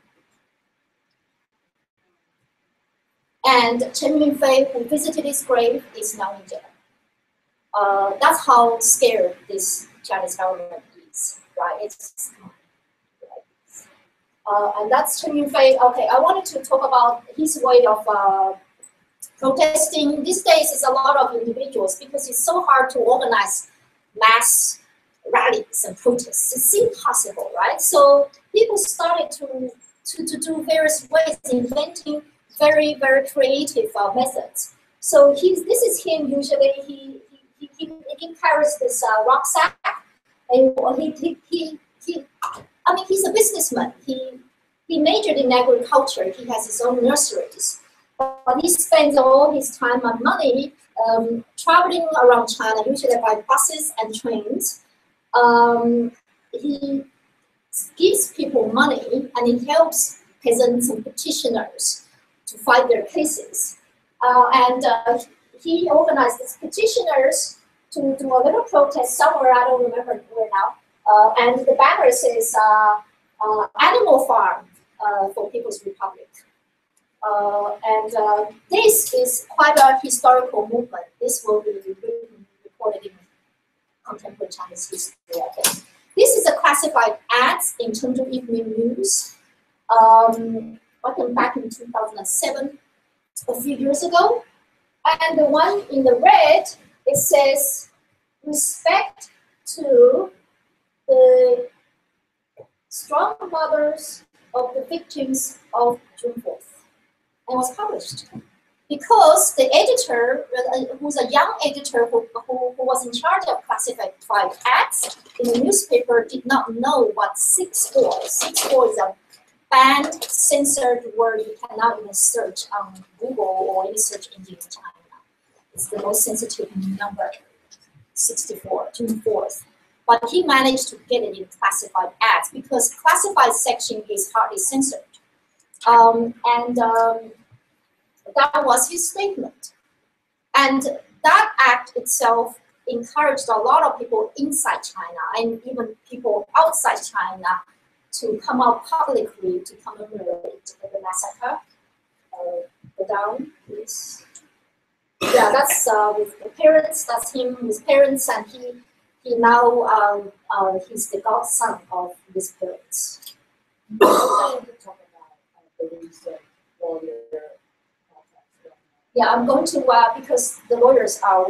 And Chen Yunfei, who visited his grave, is now in jail. That's how scared this Chinese government is, right? It's right. And that's Chen Yunfei. Okay, I wanted to talk about his way of protesting. These days, it's a lot of individuals because it's so hard to organize mass rallies and protests. It's impossible, right? So people started to do various ways, inventing very, very creative methods. So this is him. Usually, he carries this rucksack, and I mean, he's a businessman. He majored in agriculture. He has his own nurseries, but he spends all his time and money traveling around China, usually by buses and trains. He gives people money, and he helps peasants and petitioners to fight their cases. He organized these petitioners to do a little protest somewhere, I don't remember where now. And the banner says, Animal Farm for People's Republic. This is quite a historical movement. This will be recorded in contemporary Chinese history, I think. This is a classified ads in Chengdu Evening News. Back in 2007, a few years ago. And the one in the red, it says, respect to the strong mothers of the victims of June 4th. And was published. Because the editor, who's a young editor who was in charge of classified ads in the newspaper, did not know what 6-4. 6-4 is a banned, censored word you cannot even search on Google or any search engine in China. It's the most sensitive number, 64, June 4th. But he managed to get it in classified ads because classified section is hardly censored. That was his statement. And that act itself encouraged a lot of people inside China and even people outside China to come out publicly to commemorate the massacre. Go down, please. Yeah, that's with the parents. That's him, his parents, and he now he's the godson of his parents. Yeah, I'm going to because the lawyers are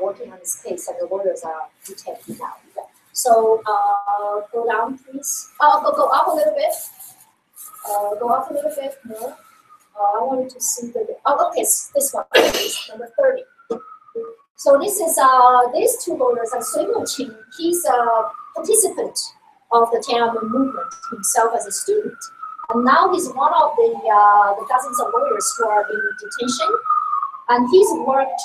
working on this case, and the lawyers are detained now. Yeah. So go down, please. Go up a little bit. Go up a little bit more. I wanted to see the. Oh, okay, this one, number 30. So this is these 2 lawyers are Sui Muqing. He's a participant of the Tiananmen movement himself as a student. And now he's one of the dozens of lawyers who are in detention. And he's worked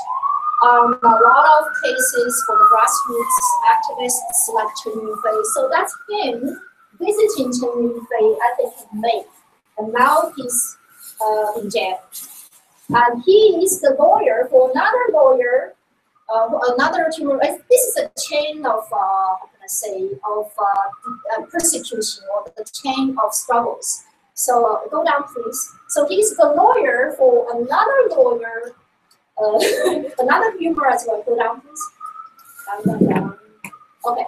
on a lot of cases for the grassroots activists like Chen Yunfei. So that's him visiting Chen Yunfei, I think in May. And now he's in jail. And he is the lawyer for another lawyer, another human rights. This is a chain of, how can I say, of persecution, or the chain of struggles. So go down, please. So he's the lawyer for another lawyer, another humor as well. Go down, please. Down. Okay.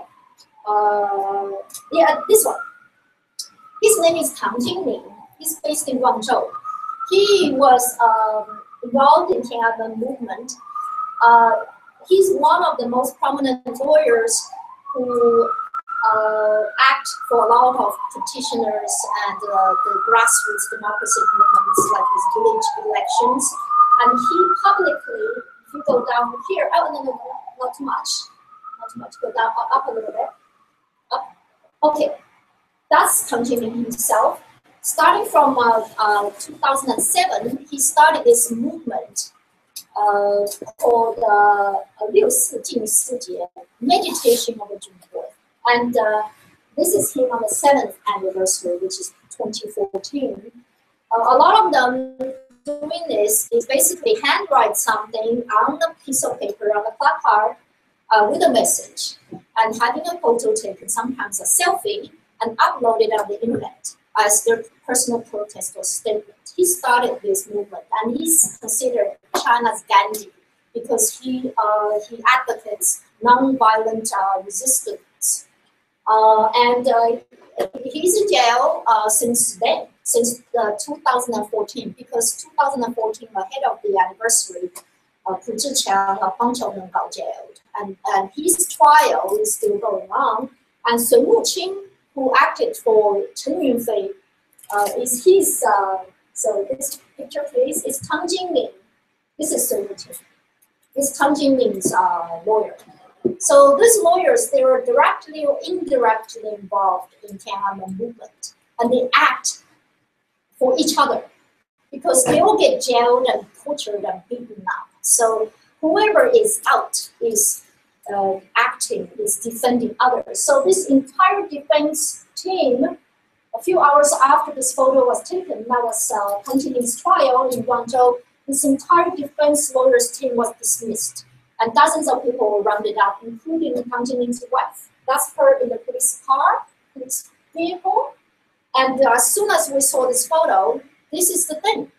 Yeah, this one. His name is Tang Jingling. He's based in Guangzhou. He was involved in Tiananmen movement. He's one of the most prominent lawyers who act for a lot of petitioners and the grassroots democracy movements like these village elections. And he publicly, if you go down here, oh no, not too much, go down, up a little bit, up. Okay, that's continuing himself. Starting from 2007, he started this movement called 6四静思节, meditation of the June 4th. And this is him on the 7th anniversary, which is 2014. A lot of them doing this is basically handwrite something on a piece of paper, on a placard, with a message, and having a photo taken, sometimes a selfie, and upload it on the internet as their personal protest or statement. He started this movement, and he's considered China's Gandhi because he advocates non-violent resistance. And he's in jail since then, since 2014, because 2014, ahead of the anniversary, Pu Zhiqiang, Fang Qiumen got jailed, and his trial is still going on. And Sun Muqing, who acted for Chen Yunfei, is his, so this picture please, is Tang Jingling. This is Sun Muqing. This is Tang Jingling's lawyer. So these lawyers, they were directly or indirectly involved in Tiananmen movement, and they act for each other because they all get jailed and tortured and beaten up. So whoever is out is acting, is defending others. So this entire defense team, a few hours after this photo was taken, that was Tang Jingling's trial in Guangzhou, this entire defense lawyers team was dismissed. And dozens of people were rounded up, including Tang Jingling's wife. That's her in the police car, police vehicle. And as soon as we saw this photo, this is the thing.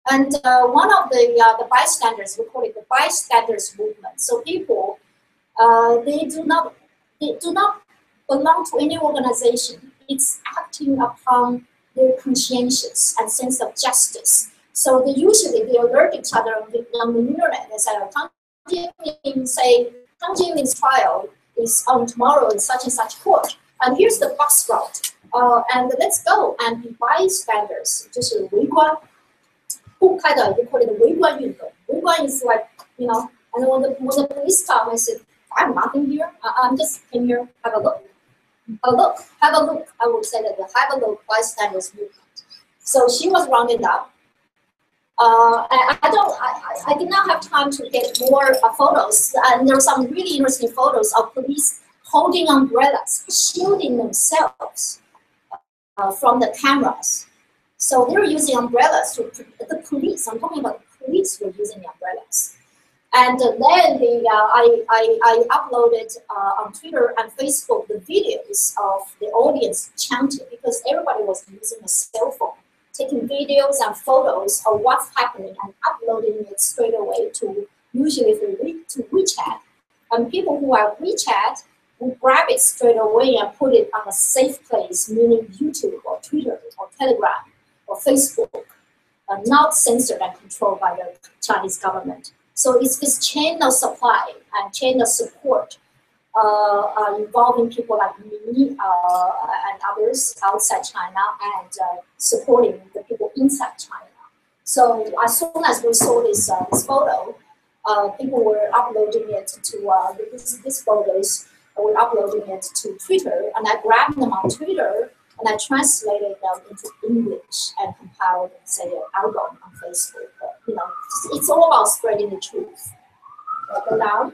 And one of the bystanders, we call it the bystanders movement. So people, they do not belong to any organization. It's acting upon their conscience and sense of justice. So they alert each other on the internet. They say, Tang Jingling's trial is on tomorrow in such and such court. And here's the bus route. And let's go. And the bystanders, 就是围观，互开的, they call it the 围观运动. 围观 is like, you know, and when the police come, I said, I'm nothing here. I'm just came here, have a look. Have a look. I would say that the have a look bystanders movement. So she was rounded up. I did not have time to get more photos. And there are some really interesting photos of police holding umbrellas, shielding themselves from the cameras. So they're using umbrellas to the police. I'm talking about the police were using the umbrellas. And then I uploaded on Twitter and Facebook the videos of the audience chanting because everybody was using a cell phone, taking videos and photos of what's happening and uploading it straight away to usually to WeChat. And people who have WeChat will grab it straight away and put it on a safe place, meaning YouTube or Twitter or Telegram or Facebook, not censored and controlled by the Chinese government. So it's this chain of supply and chain of support involving people like me and others outside China and supporting the people inside China. So as soon as we saw this photo, people were uploading it to these photos. We're uploading it to Twitter, and I grabbed them on Twitter and I translated them into English and compiled, say, an album on Facebook. But, you know, it's all about spreading the truth. Go down.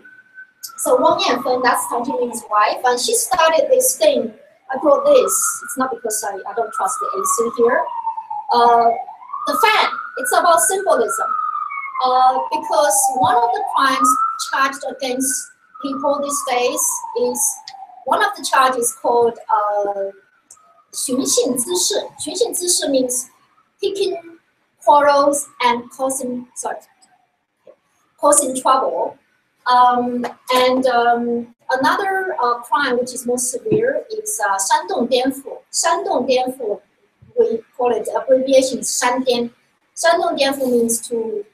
So Wang Yanfen, that's Tang Jinling's wife, and she started this thing. I brought this. It's not because I don't trust the AC here. The fan. It's about symbolism. Because one of the crimes charged against people these days is one of the charges called 寻衅滋事. 寻衅滋事 means picking quarrels and causing trouble. Another crime which is more severe is 煽动颠覆. 煽动颠覆, we call it abbreviation 煽颠. 煽动颠覆 means to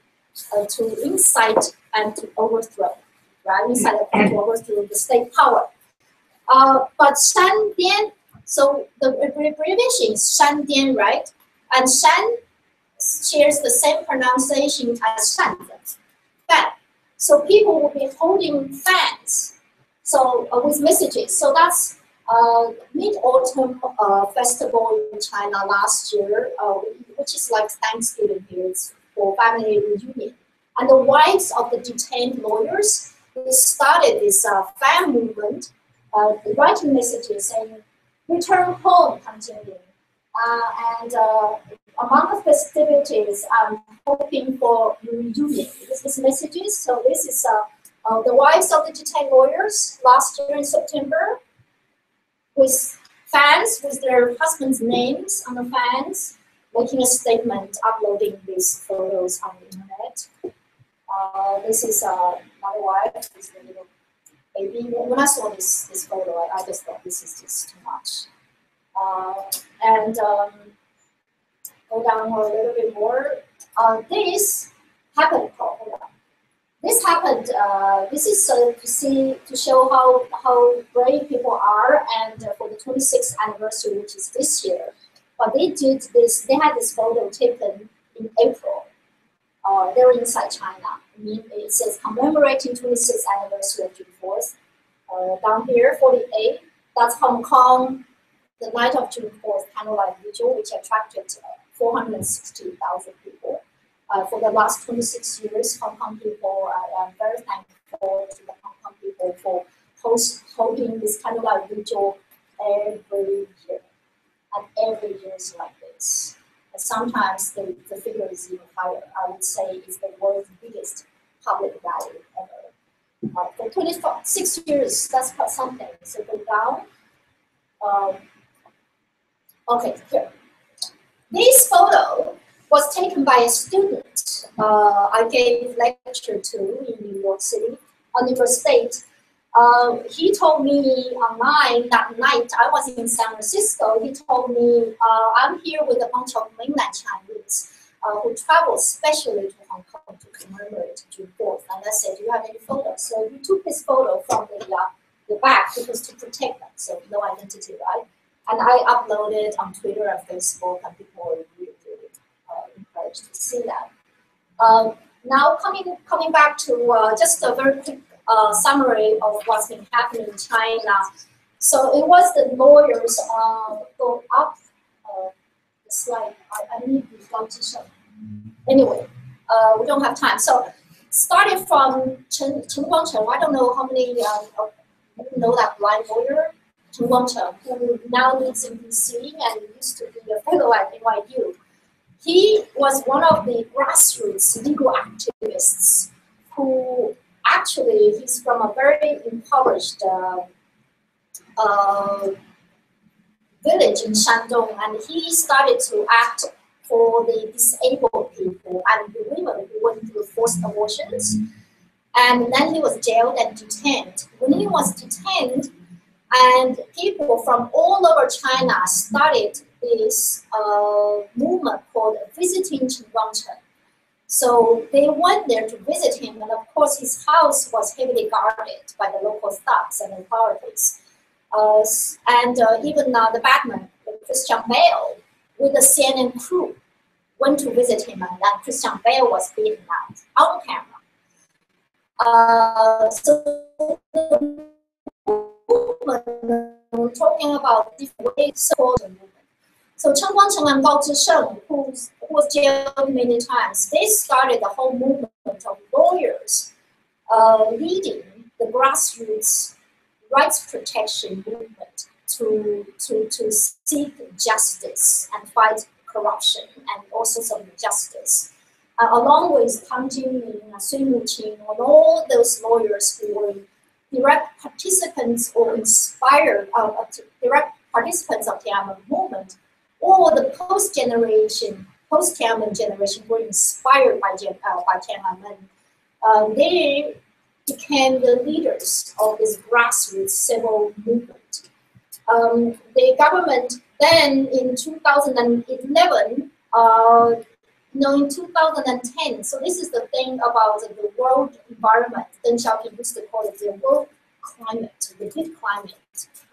incite and to overthrow, right? Incite and to overthrow the state power. But 煽颠, so the abbreviation is 煽颠, right? And 煽 shares the same pronunciation as 扇子, fan. So people will be holding fans, so with messages. So that's Mid-Autumn Festival in China last year, which is like Thanksgiving here. It's for family reunion. And the wives of the detained lawyers, they started this fan movement, writing messages saying, "Return home, Tang Jinling." And among the festivities, I'm hoping for reunion. This is messages. So this is the wives of the detained lawyers last year in September, with fans, with their husbands' names on the fans, making a statement, uploading these photos on the internet. This is my wife, this little baby. When I saw this photo, I just thought this is just too much. Go down a little bit more. This happened. Hold on. This happened. This is to show how brave people are, and for the 26th anniversary, which is this year. But they did this. They had this photo taken in April. They were inside China. I mean, it says commemorating 26th anniversary of June 4th. Down here, 48. That's Hong Kong. The night of June 4th candlelight vigil, which attracted 460,000 people. For the last 26 years, Hong Kong people, I'm very thankful to the Hong Kong people for holding this candlelight vigil every year. And every year is like this. And sometimes the figure is even higher. I would say it's the world's biggest public rally ever. For 26 years, that's quite something. So go down. Okay, here. This photo was taken by a student I gave lecture to in New York City, on New York State. He told me online that night, I was in San Francisco, he told me, I'm here with a bunch of mainland Chinese who traveled specially to Hong Kong to commemorate June 4th. And I said, do you have any photos? So he took this photo from the back because to protect them, so no identity, right? And I uploaded on Twitter and Facebook, and people were really encouraged to see that. Now coming back to just a very quick summary of what's been happening in China. So it was the lawyers go up the slide. I need the slide. Anyway, we don't have time. So started from Chen Guangcheng. I don't know how many you know that blind lawyer. Chen Guangcheng, who now lives in DC and used to be a fellow at NYU. He was one of the grassroots legal activists who actually, he's from a very impoverished village in Shandong, and he started to act for the disabled people and the women who went through forced abortions. And then he was jailed and detained. When he was detained, and people from all over China started this movement called Visiting Chen Guangcheng. So they went there to visit him, and of course his house was heavily guarded by the local thugs and authorities. Even the Batman, Christian Bale, with the CNN crew, went to visit him, and then Christian Bale was beaten out on camera. So we're talking about different ways of the movement. So Chen Guangcheng and Gao Zhisheng, who was jailed many times, they started the whole movement of lawyers leading the grassroots rights protection movement to seek justice and fight corruption and also some justice. Along with Tang Jingming, Sui Muqing, and all those lawyers who were direct participants or inspired direct participants of Tiananmen movement, or the post-Tiananmen generation were inspired by Tiananmen. They became the leaders of this grassroots civil movement. The government then in 2011, in 2010, so this is the thing about the world environment. Deng Xiaoping used to call it the world climate, the big climate,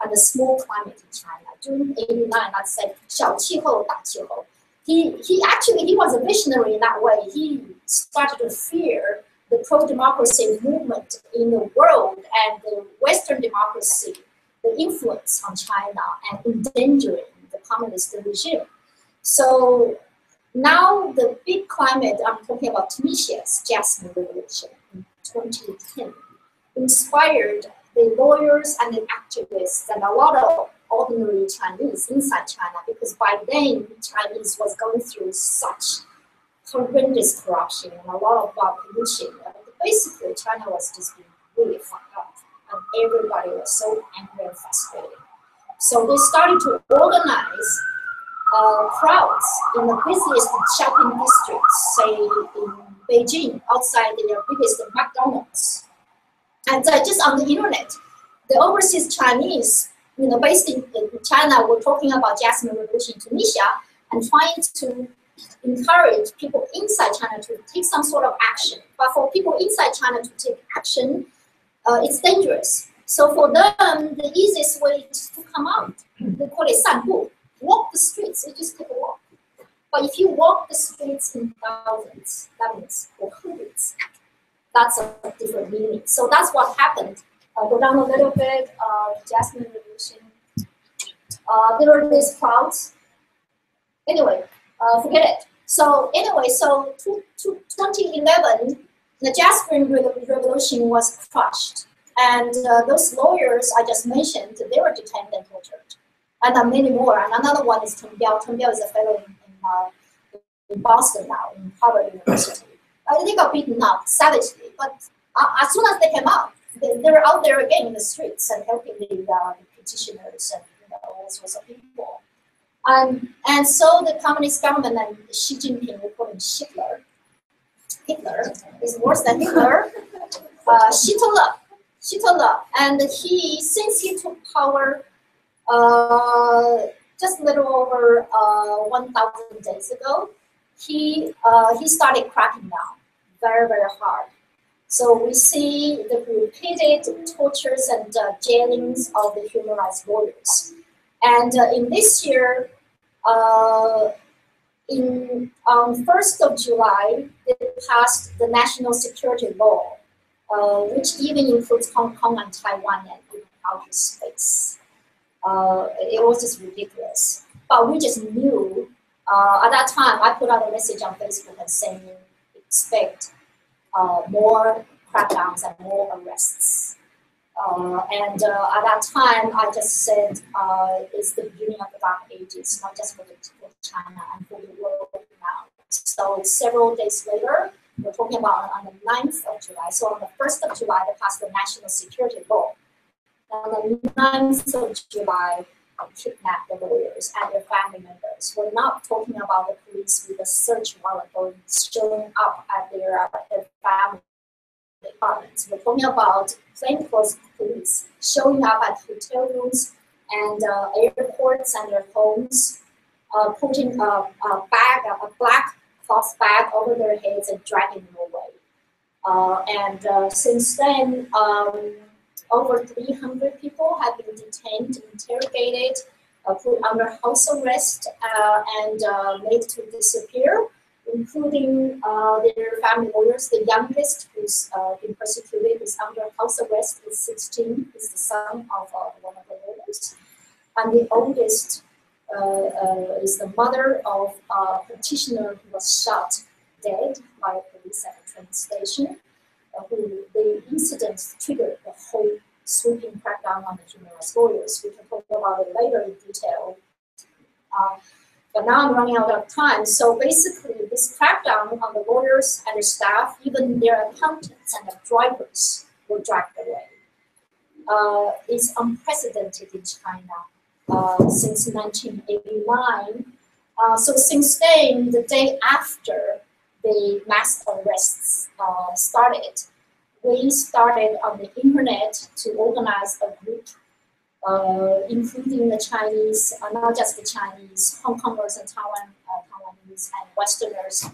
and the small climate in China. During '89, I said, 小气候, 大气候. He was a visionary in that way. He started to fear the pro-democracy movement in the world and the Western democracy, the influence on China and endangering the communist regime. So now the big climate, I'm talking about Tunisia's Jasmine Revolution in 2010, inspired the lawyers and the activists and a lot of ordinary Chinese inside China, because by then Chinese was going through such horrendous corruption and a lot of pollution. Basically, China was just being really fucked up, and everybody was so angry and frustrated. So they started to organize crowds in the busiest shopping districts, say in Beijing, outside their biggest McDonald's. And just on the internet, the overseas Chinese, based in China, were talking about Jasmine Revolution in Tunisia and trying to encourage people inside China to take some sort of action. But for people inside China to take action, it's dangerous. So for them, the easiest way is to come out. They call it 散步, walk the streets. You just take a walk. But if you walk the streets in thousands, that means or hundreds. That's a different meaning. So that's what happened. Go down a little bit. Jasmine Revolution. There were these crowds. Anyway, forget it. So anyway, so 2011, the Jasmine Revolution was crushed, and those lawyers I just mentioned, they were detained and tortured, and many more. And another one is Teng Biao. Teng Biao is a fellow in Boston now, in Harvard University. They got beaten up savagely, but as soon as they came out, they were out there again in the streets and helping the petitioners and all sorts of people. And so the communist government and Xi Jinping, we call him Hitler. Hitler is worse than Hitler. Hitler, and since he took power just a little over 1,000 days ago, he started cracking down very, very hard. So we see the repeated tortures and jailings of the human rights lawyers. And in this year, on 1st of July, they passed the national security law, which even includes Hong Kong and Taiwan and outer space. It was just ridiculous. But we just knew, at that time, I put out a message on Facebook and saying, expect more crackdowns and more arrests. And at that time, I just said it's the beginning of the dark ages, not just for China and for the world now. So several days later, we're talking about on the 9th of July. So on the 1st of July, they passed the national security law. On the 9th of July, kidnapped the lawyers and their family members. We're not talking about the police with a search warrant or showing up at their family departments. We're talking about plainclothes police showing up at hotel rooms and airports and their homes, putting a black cloth bag over their heads and dragging them away. And since then, over 300 people have been detained, interrogated, put under house arrest, and made to disappear, including their family lawyers. The youngest who's been persecuted is under house arrest, is 16, is the son of one of the lawyers. And the oldest is the mother of a petitioner who was shot dead by police at a train station. Who the incident triggered the whole sweeping crackdown on the human rights lawyers. We can talk about it later in detail. But now I'm running out of time. So basically, this crackdown on the lawyers and their staff, even their accountants and the drivers, were dragged away. It's unprecedented in China since 1989. So since then, the day after the mass arrests started, we started on the internet to organize a group, including the Chinese, not just the Chinese, Hong Kongers and Taiwanese and Westerners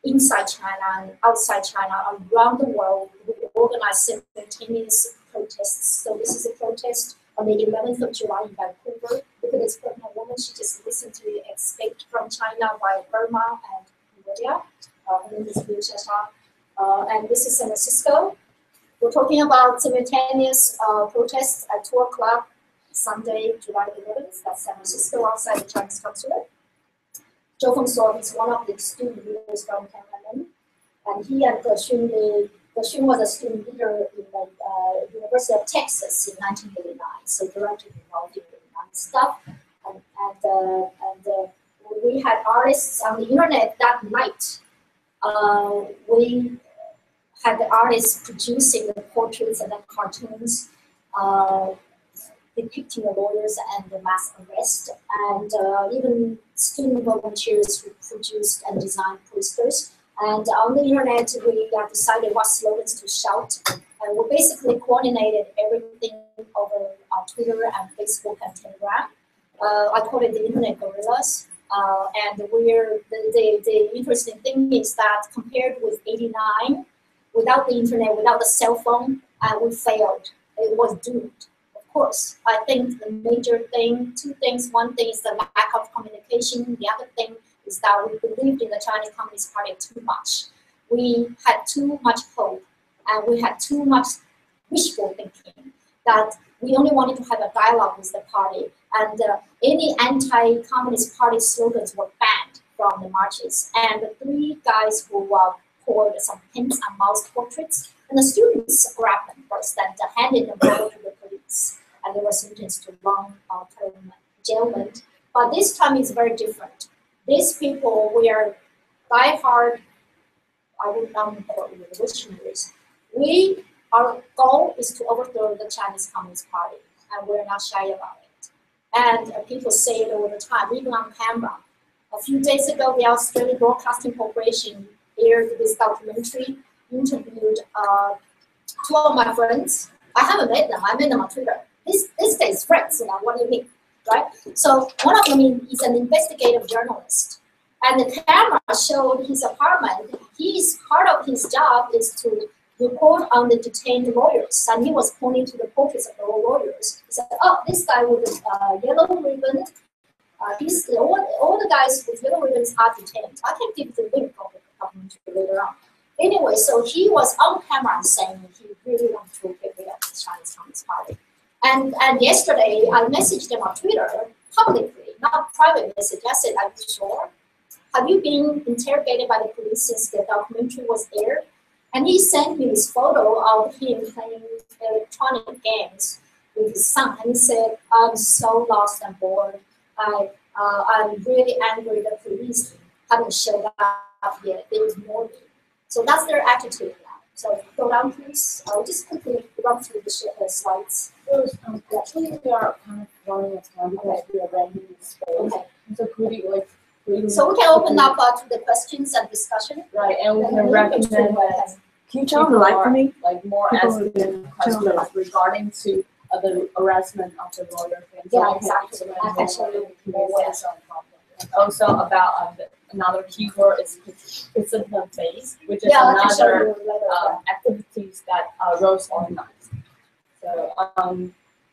inside China and outside China, around the world. We organized simultaneous protests. So this is a protest on the 11th of July in Vancouver. Look at this pregnant woman. She just recently escaped from China via Burma and Cambodia. Her name is Liu Xiaxia. And this is San Francisco. We're talking about simultaneous protests at 2 o'clock Sunday, July 11th. That's San Francisco outside the Chinese consulate. Zhou Fengshuo is one of the student leaders from Tiananmen. And he and Ge Xun was a student leader in the University of Texas in 1989, so directly involved in the stuff. And we had artists on the internet that night. We had the artists producing the portraits and the cartoons depicting the lawyers and the mass arrest, and even student volunteers who produced and designed posters. And on the internet, we decided what slogans to shout, and we basically coordinated everything over Twitter and Facebook and Telegram. I call it the internet gorillas. And the interesting thing is that compared with '89, without the internet, without the cell phone, we failed. It was doomed. Of course, I think the major thing, two things. One thing is the lack of communication. The other thing is that we believed in the Chinese Communist Party too much. We had too much hope, and we had too much wishful thinking that we only wanted to have a dialogue with the party, and any anti-communist party slogans were banned from the marches. And the three guys who poured some pins and mouse portraits, and the students grabbed them first and handed them over to the police, and they were sentenced to long-term jailment. But this time is very different. These people were die-hard, I would not call it revolutionaries. Our goal is to overthrow the Chinese Communist Party, and we're not shy about it. And people say it all the time, even on camera. A few days ago, the Australian Broadcasting Corporation aired this documentary, interviewed two of my friends. I haven't met them, I met them on Twitter. These days, friends, what do you mean, right? So one of them is an investigative journalist. And the camera showed his apartment. Part of his job is to report on the detained lawyers. And he was pointing to the portraits of the lawyers. He said, oh, this guy with the yellow ribbon, all the guys with yellow ribbons are detained. I can give the link of the documentary later on. Anyway, so he was on camera saying he really wanted to get rid of the Chinese Communist Party. And yesterday, I messaged him on Twitter publicly, not private message. I said, are you sure? Have you been interrogated by the police since the documentary was aired? And he sent me this photo of him playing electronic games with his son. And he said, I'm so lost and bored. I'm really angry that the police haven't showed up yet. They ignored me. So that's their attitude now. So go down, please. I'll just quickly run through the slides. Actually, we are kind of running out of time because we are running in space. Okay. So could you so we can open up to the questions and discussion. Right, and we can recommend that. Can you turn on the light for me? Like more asking questions regarding to the harassment of the lawyer. Yeah, exactly. Also about another keyword is participant based, which is another activities that Rose organized.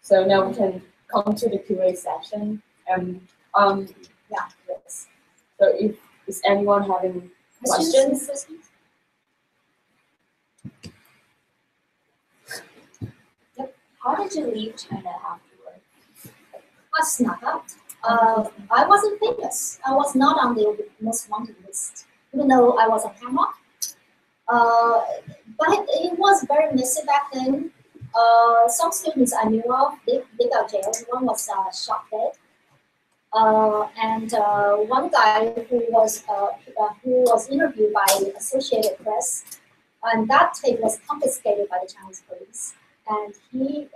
So now we can come to the Q&A session. Yes. So is anyone having questions? Yep. How did you leave China afterward? I snuck out. I wasn't famous. I was not on the most wanted list, even though I was on camera. But it was very messy back then. Some students I knew of, they got jailed. One was shot dead. And one guy who was interviewed by Associated Press, and that tape was confiscated by the Chinese police. And he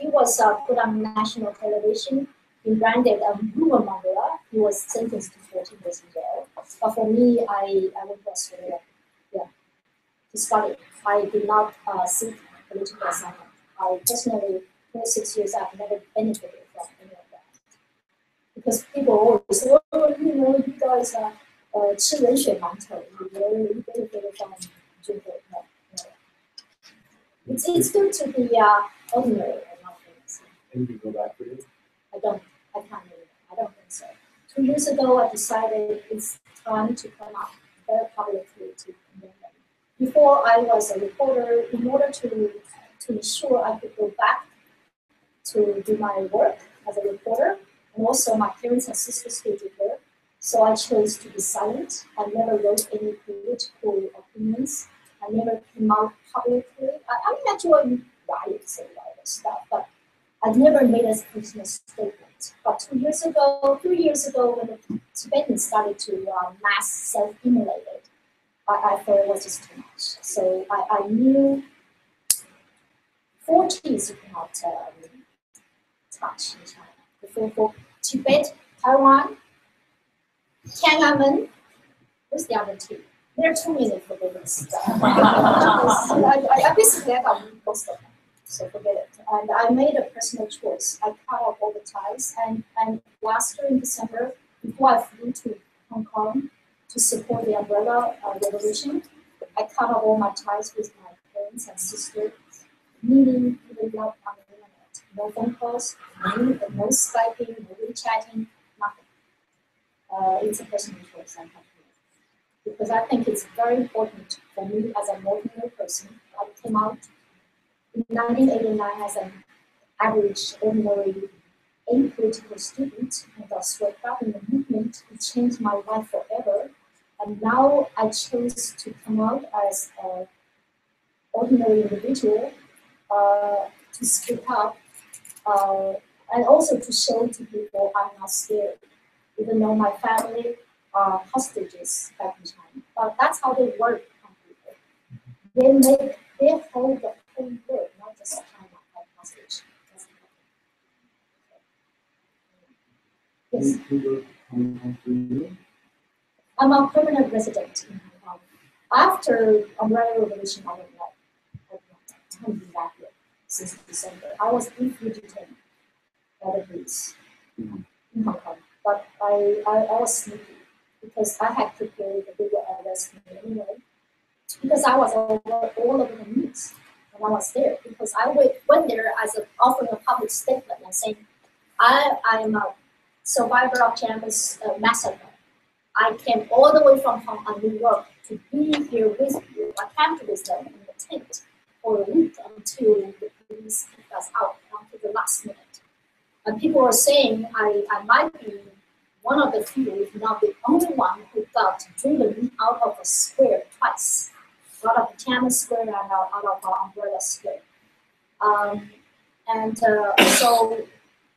was put on national television. He branded a rumor monger. He was sentenced to 14 years in jail. But for me, I went to Australia, to study. I did not seek political assignment. I personally, 26 years, I've never benefited from any of that. Because people always say, oh, you guys are 吃人血馒头, you benefited from drinking. No. It's good to be ordinary and not famous. And you go back for it? I can't really. I don't think so. 2 years ago, I decided it's time to come out very publicly to condemn them. Before I was a reporter, in order to ensure I could go back to do my work as a reporter, and also my parents and sisters hated her, so I chose to be silent. I never wrote any political opinions. I never came out publicly. I mean, I joined riots and all that stuff, but I never made a personal statement. But 3 years ago, when the Tibetans started to mass self-immolate, I thought it was just too much. So I knew 40s you cannot touch in China. For Tibet, Taiwan, Tiananmen, what's the other two? There are too many for this. I basically got most of them, so forget it. And I made a personal choice. I cut off all the ties. And last year in December, before I flew to Hong Kong to support the umbrella revolution, I cut off all my ties with my parents and sisters, meaning even not on the internet. No phone calls, no Skyping, no WeChatting, nothing. It's a personal choice I have to make. Because I think it's very important for me as an ordinary person. I came out in 1989 as an average, ordinary, apolitical student, and I swept up in the movement. It changed my life forever. And now I chose to come out as an ordinary individual to speak up and also to show to people I'm not scared, even though my family are hostages back in China. But that's how they work on people. They hold the whole world, not just China, like hostage. Yes. I'm a permanent resident in Hong Kong. After umbrella revolution, I haven't been back yet since December. I was briefly detained by the police in Hong Kong, but I was sneaky because I had prepared the bigger arrest anyway. Because I was all over the news when I was there. Because I went there as offering a public statement and saying, I am a survivor of Tiananmen massacre. I came all the way from New York to be here with you. I camped with them in the tent for a week until the police kicked us out until the last minute. And people were saying I might be one of the few, if not the only one, who got driven out of a square twice. Out of the Tiananmen Square and out of our Umbrella Square. So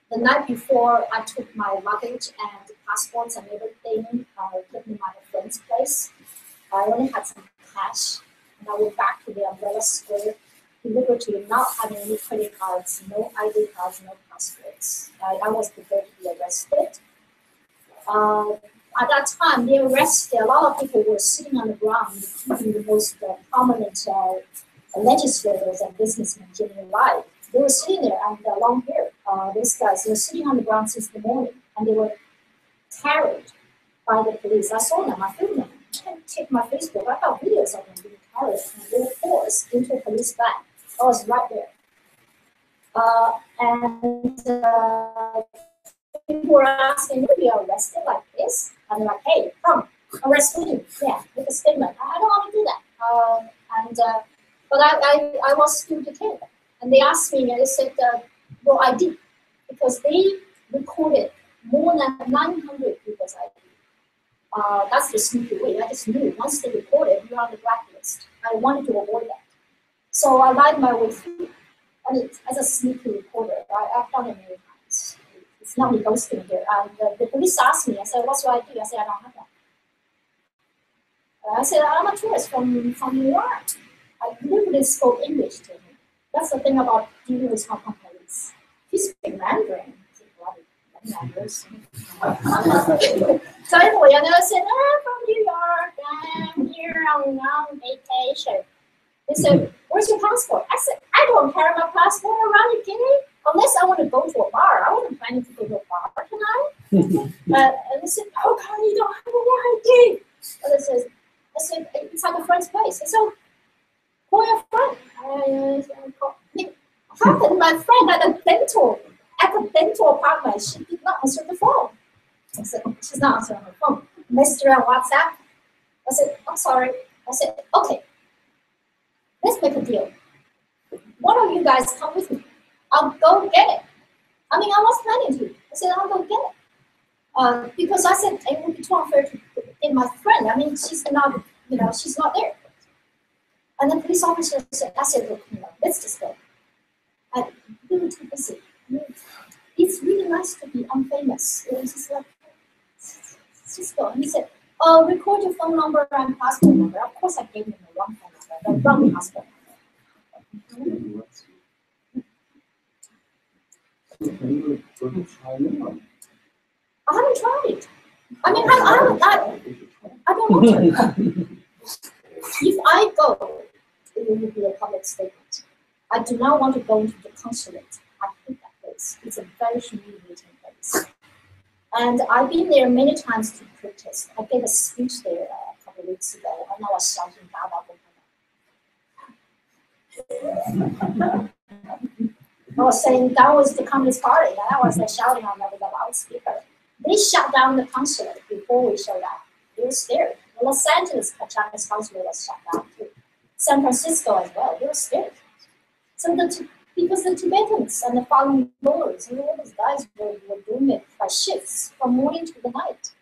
the night before, I took my luggage and passports and everything, took me to my friend's place. I only had some cash, and I went back to the Umbrella Square, deliberately not having any credit cards, no ID cards, no passports. I was prepared to be arrested. At that time, they arrested a lot of people who were sitting on the ground, including the most prominent legislators and businessmen generally alive. They were sitting there and long hair. These guys were sitting on the ground since the morning, and they were carried by the police. I saw them, I filmed them. You can check my Facebook. I got videos of them being carried, and they were forced into a police van. I was right there. People were asking, will you be arrested like this? And they're like, hey, come, arrest me. Yeah, make a statement. I don't want to do that. But I was still detained. And they asked me, and they said, well, I did. Because they recorded more than 900 people's ID. That's the sneaky way. I just knew once they reported, you're on the blacklist. I wanted to avoid that. So I lied my way through. And as a sneaky reporter, I've done it many times. It's not me ghosting there. And the police asked me, I said, what's your ID? I said, I don't have that. I said, I'm a tourist from New York. I literally spoke English to him. That's the thing about dealing with Hong Kong police. He speaks Mandarin. So anyway, and I said, I'm from New York. I'm here on vacation. They said, where's your passport? I said, I don't carry my passport around, you kidding? Unless I want to go to a bar. I wasn't planning to go to a bar tonight. And they said, how come you don't have any ID? And I said, it's like a friend's place. I said, call your friend. Happened, my friend had a dental appointment. She did not answer the phone. I said, she's not answering her phone. Messaged her on WhatsApp. I said, I'm sorry. I said, okay, let's make a deal. Why don't you guys come with me? I'll go get it. I mean, I was planning to. I said, I'll go get it. Because I said, it would be too unfair to get my friend. I mean, she's not, she's not there. And the police officer said, I said, look, let's just go. And we were too busy. It's really nice to be unfamous. It was just like, let's just go. And he said, record your phone number and passport number. Of course, I gave him the wrong phone number, the wrong passport number. I haven't tried. I mean, I don't want to. If I go, it will be a public statement. I do not want to go into the consulate. I hate that place. It's a very humiliating place. And I've been there many times to protest. I gave a speech there a couple of weeks ago, and I was shouting, I was saying that was the Communist Party, and I was shouting on the loudspeaker. They shut down the consulate before we showed up. They were scared. The Los Angeles Chinese consulate was shut down too. San Francisco as well. They were scared. So because the Tibetans and the Falun Gongers and all those guys were doing it by shifts from morning to the night,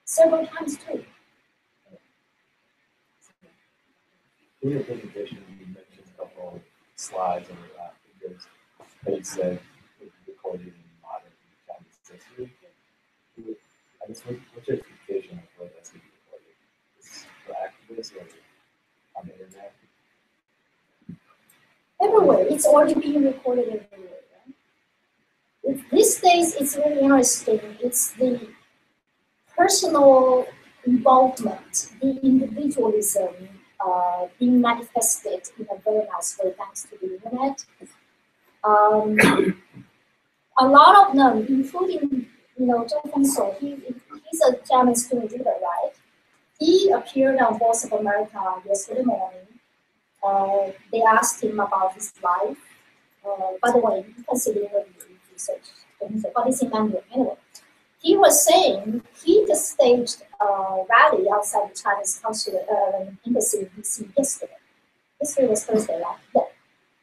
several times too. In your presentation, you mentioned a couple of slides on videos that you said it was recorded in modern Chinese history. I guess what's your expectation of what that's going to be recorded? Is this for activists or on the internet? Everywhere. It's already being recorded everywhere. Right? These days, it's really interesting. It's the personal involvement, the individualism being manifested in a very nice way thanks to the internet. A lot of them, including, Zhou Fengso, he's a German student leader, right? He appeared on Voice of America yesterday morning. They asked him about his life. By the way, you can see the research, but it's in Mandarin anyway. He was saying he just staged a rally outside the Chinese consulate embassy in DC yesterday. Yesterday was Thursday, right? Yeah.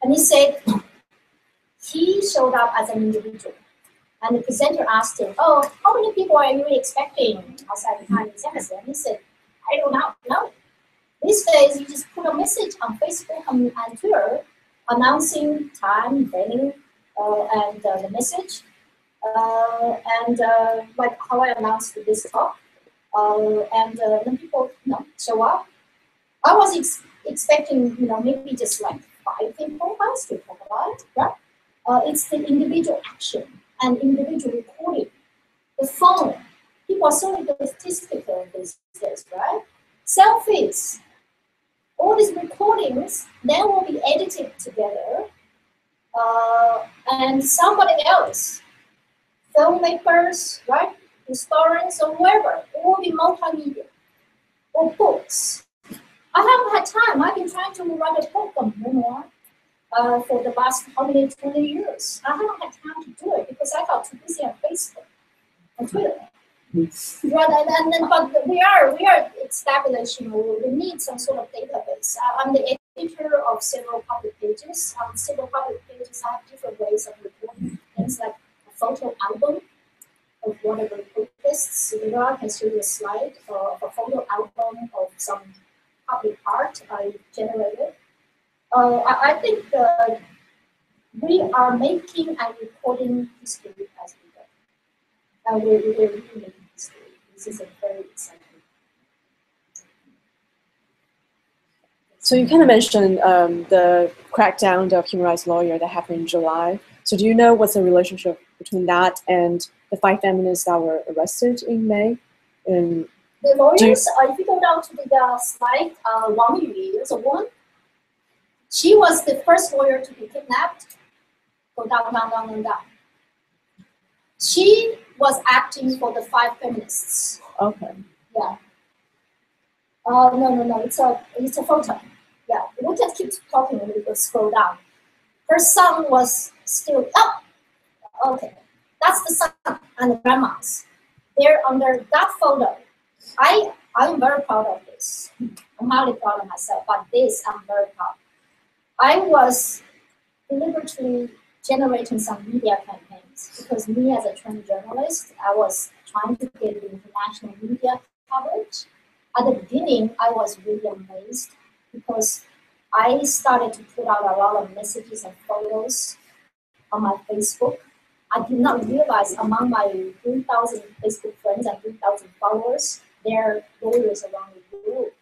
And he said he showed up as an individual. And the presenter asked him, oh, how many people are you expecting outside the Chinese embassy? And he said, I don't know. No. These days, you just put a message on Facebook and Twitter announcing time, venue, and the message. Like how I announced this talk. And then people show up. I was expecting, maybe just like 5 people to talk about it, right? It's the individual action and individual recording. The phone. People are so egotistical these days, right? Selfies. All these recordings then will be edited together, and somebody else, filmmakers, right, historians, or whoever, it will be multimedia or books. I haven't had time. I've been trying to write a book on memoir for the last 20 years. I haven't had time to do it because I got too busy on Facebook and Twitter. But we are establishing. We need some sort of database. I'm the editor of several public pages. On several public pages, I have different ways of recording things like a photo album. of whatever posts. Later I can show you a slide of a photo album of some public art I generated. I think we are making and recording history as we go. And we're really making history. This is a very exciting. So you kind of mentioned the crackdown of human rights lawyer that happened in July. So do you know what's the relationship between that and the 5 feminists that were arrested in May? The lawyers, if you go down to the slide, Wang Yu is a woman. She was the first lawyer to be kidnapped. Go down, down, down, and down. She was acting for the 5 feminists. Okay. Yeah. No. It's a photo. Yeah. We can keep talking and we will scroll down. Her son was still up. Okay. That's the son and the grandmas. They're under that photo. I'm very proud of this. I'm highly proud of myself, but this I'm very proud. I was deliberately generating some media campaigns because me as a trained journalist, I was trying to get the international media coverage. At the beginning, I was really amazed because I started to put out a lot of messages and photos on my Facebook. I did not realize among my 3,000 Facebook friends and 3,000 followers, there are lawyers around the world.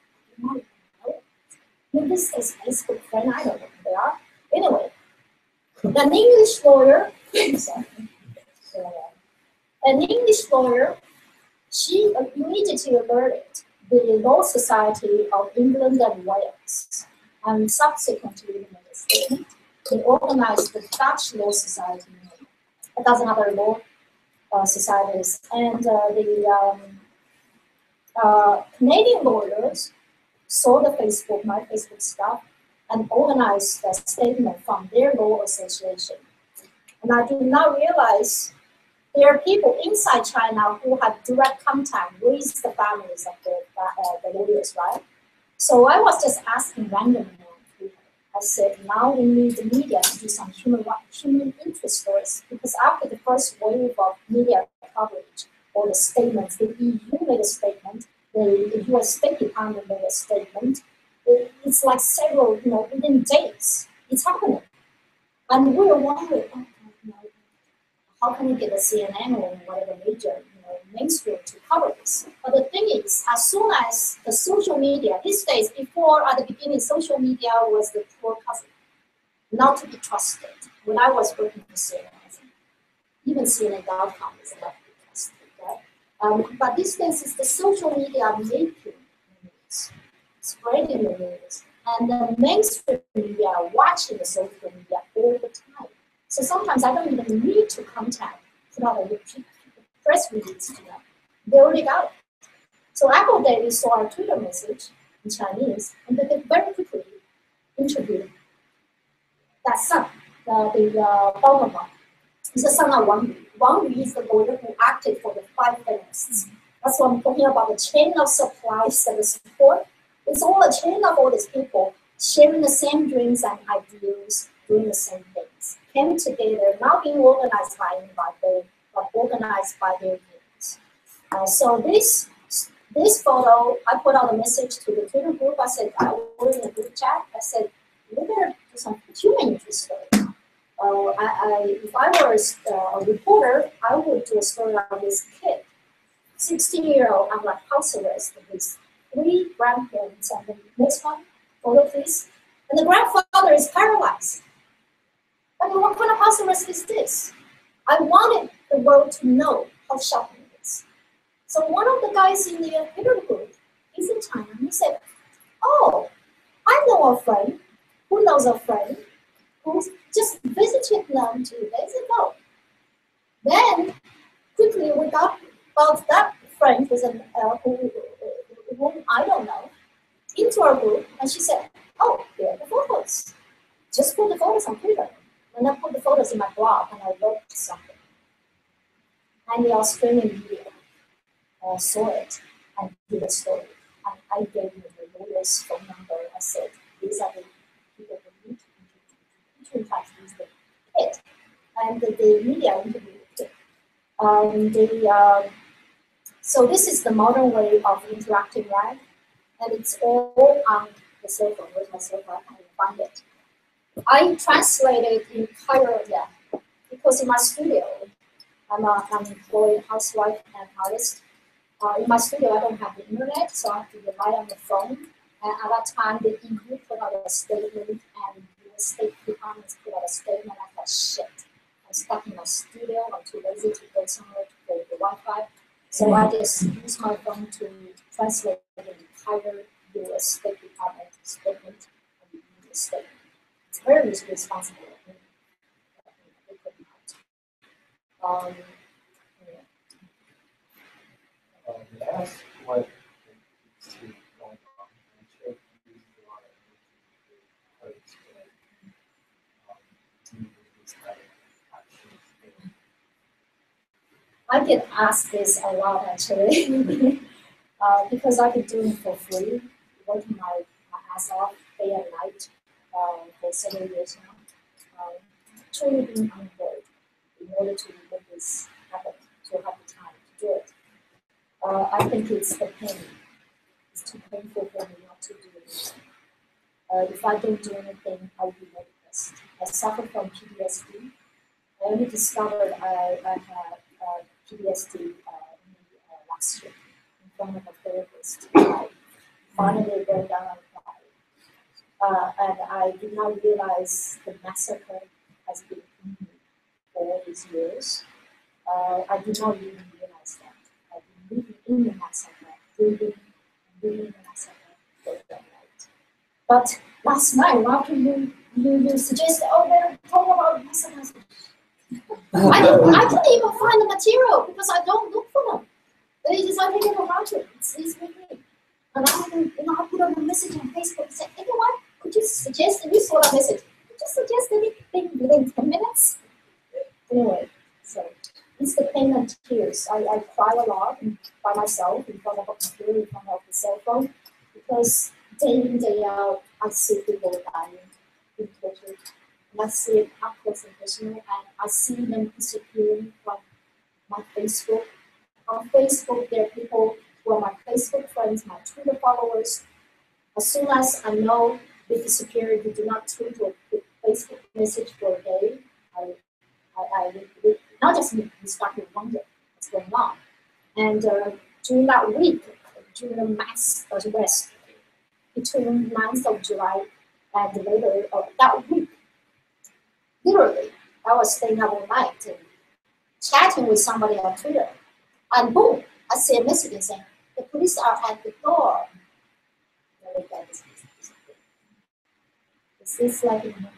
Maybe this is Facebook friend, I don't know who they are. Anyway, an English lawyer, she immediately alerted the Law Society of England and Wales, and subsequently made a statement. They organized the Dutch Law Society, a dozen other law societies, and the Canadian lawyers saw my Facebook stuff, and organized a statement from their law association. And I did not realize there are people inside China who have direct contact with the families of the lawyers, right? So I was just asking randomly. I said, now we need the media to do some human interest stories, because after the first wave of media coverage or the statements, the EU made a statement, the US State Department made a statement. It's like several, within days, it's happening. And we're wondering, how can we get the CNN or whatever major, mainstream to cover this? But the thing is, as soon as the social media, these days, before at the beginning, social media was the poor cousin, not to be trusted. When I was working for CNN, even CNN.com is not to be trusted, right? But these days, it's the social media making news, spreading the news, and the mainstream media are watching the social media all the time. So sometimes I don't even need to contact, put out a press release to them. They already got it. So Apple Daily saw our Twitter message in Chinese, and they very quickly interviewed that son, the Bao. He's the son of Wang Yu. Wang Yu is the lawyer who acted for the 5 feminists. That's what I'm talking about, the chain of supplies and the support. It's all a chain of all these people sharing the same dreams and ideals, doing the same things. Came together, not being organized by anybody, but organized by their dreams. So this photo, I put out a message to the Twitter group. I said, I was in a group chat. I said, we better do some human interest story. If I were a reporter, I would do a story on this kid, 16-year-old, under house arrest with 3 grandparents. And the next one, photo please. And the grandfather is paralyzed. I mean, what kind of house arrest is this? I wanted the world to know how shocking it is. So one of the guys in the Twitter group, he's in China, and he said, oh, I know a friend who knows a friend who just visited them 2 days ago. Then, quickly we got about that friend whom I don't know, into our group, and she said, oh, here are the photos. Just put the photos on Twitter. And I put the photos in my blog, and I wrote something. And the Australian media saw it and did a story. And I gave them the lawyer's phone number. I said, these are the people who need to in touch with the kid. And the media interviewed the kid. So this is the modern way of interacting web, and it's all on the cell phone. With my cell phone, I can find it. I translated entire, because in my studio, I'm an employed housewife and artist. In my studio, I don't have the internet, so I have to rely on the phone. And at that time, the EU put out a statement, and the State Department put out a statement. I thought, shit, I'm stuck in my studio. I'm too lazy to go somewhere to go to the Wi-Fi. So I just use my phone to translate the entire US State Department statement and the statement. It's very responsible. Um, May I ask what keeps you going on? I'm sure you use a lot of energy to do this kind of actions. I get asked this a lot actually, because I've been doing it for free, working my ass off day and night for several years now. Truly being unemployed in order to make this happen, to have the time to do it. I think it's the pain. It's too painful for me not to do it. If I don't do anything, I will be very depressed. I suffer from PTSD. I only discovered I had PTSD last year in front of a therapist. I finally broke down and cried. And I did not realize the massacre has been in me for all these years. I did not even realize that. I've been living in the massacre, breathing the massacre day and night. But last night, after you suggested, oh, we're talking about massacre, I couldn't even find the material because I don't look for them. They just I take it around it. It's with me. And I put on a message on Facebook and said, you know what? Could you suggest, and you saw that message, could you suggest anything within 10 minutes? Anyway, so it's the pain and tears. I cry a lot by myself in front of a computer, in front of the cell phone, because day in, day out, I see people dying in torture. And I see it up close and personal, and I see them disappearing from my Facebook. On Facebook, there are people who are my Facebook friends, my Twitter followers. As soon as I know they disappear, they do not tweet or Facebook message for a day, I not just me, we start to wonder what's going on. And during that week, during the mass arrest, between the 9th of July and later of that week, literally, I was staying up all night and chatting with somebody on Twitter. And boom, I see a message saying, the police are at the door. Is this like a movie?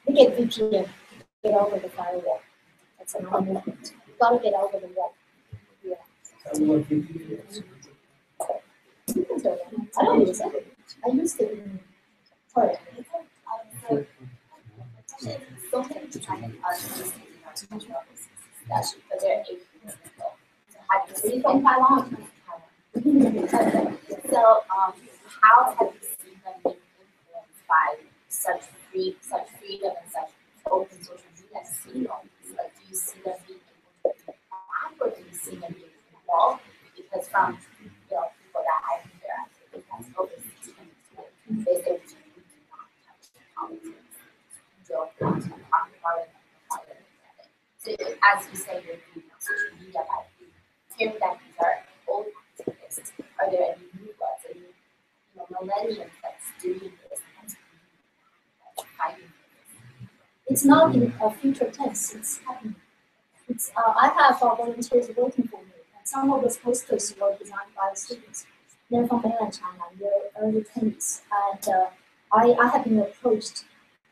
We get VPN, get over the firewall. That's another movement. You gotta get over the wall. Yeah. I don't use it. I used it in Sorry. From Taiwan. So, how have you seen them being influenced by such freedom and such open social media as Philo? Like, do you see them being able to interact, or do you see them being involved? Because from people that I hear, as overseas, they say we do not touch politics. We don't want to talk about it. So, as you say, you're doing on social media, by hearing that these are old activists, are there any new ones, any millennials that's doing this and fighting for this? It's not in a future tense, it's happening. I have volunteers working for me, and some of those posters were designed by students. They're from mainland China, in their early 20s. And I have been approached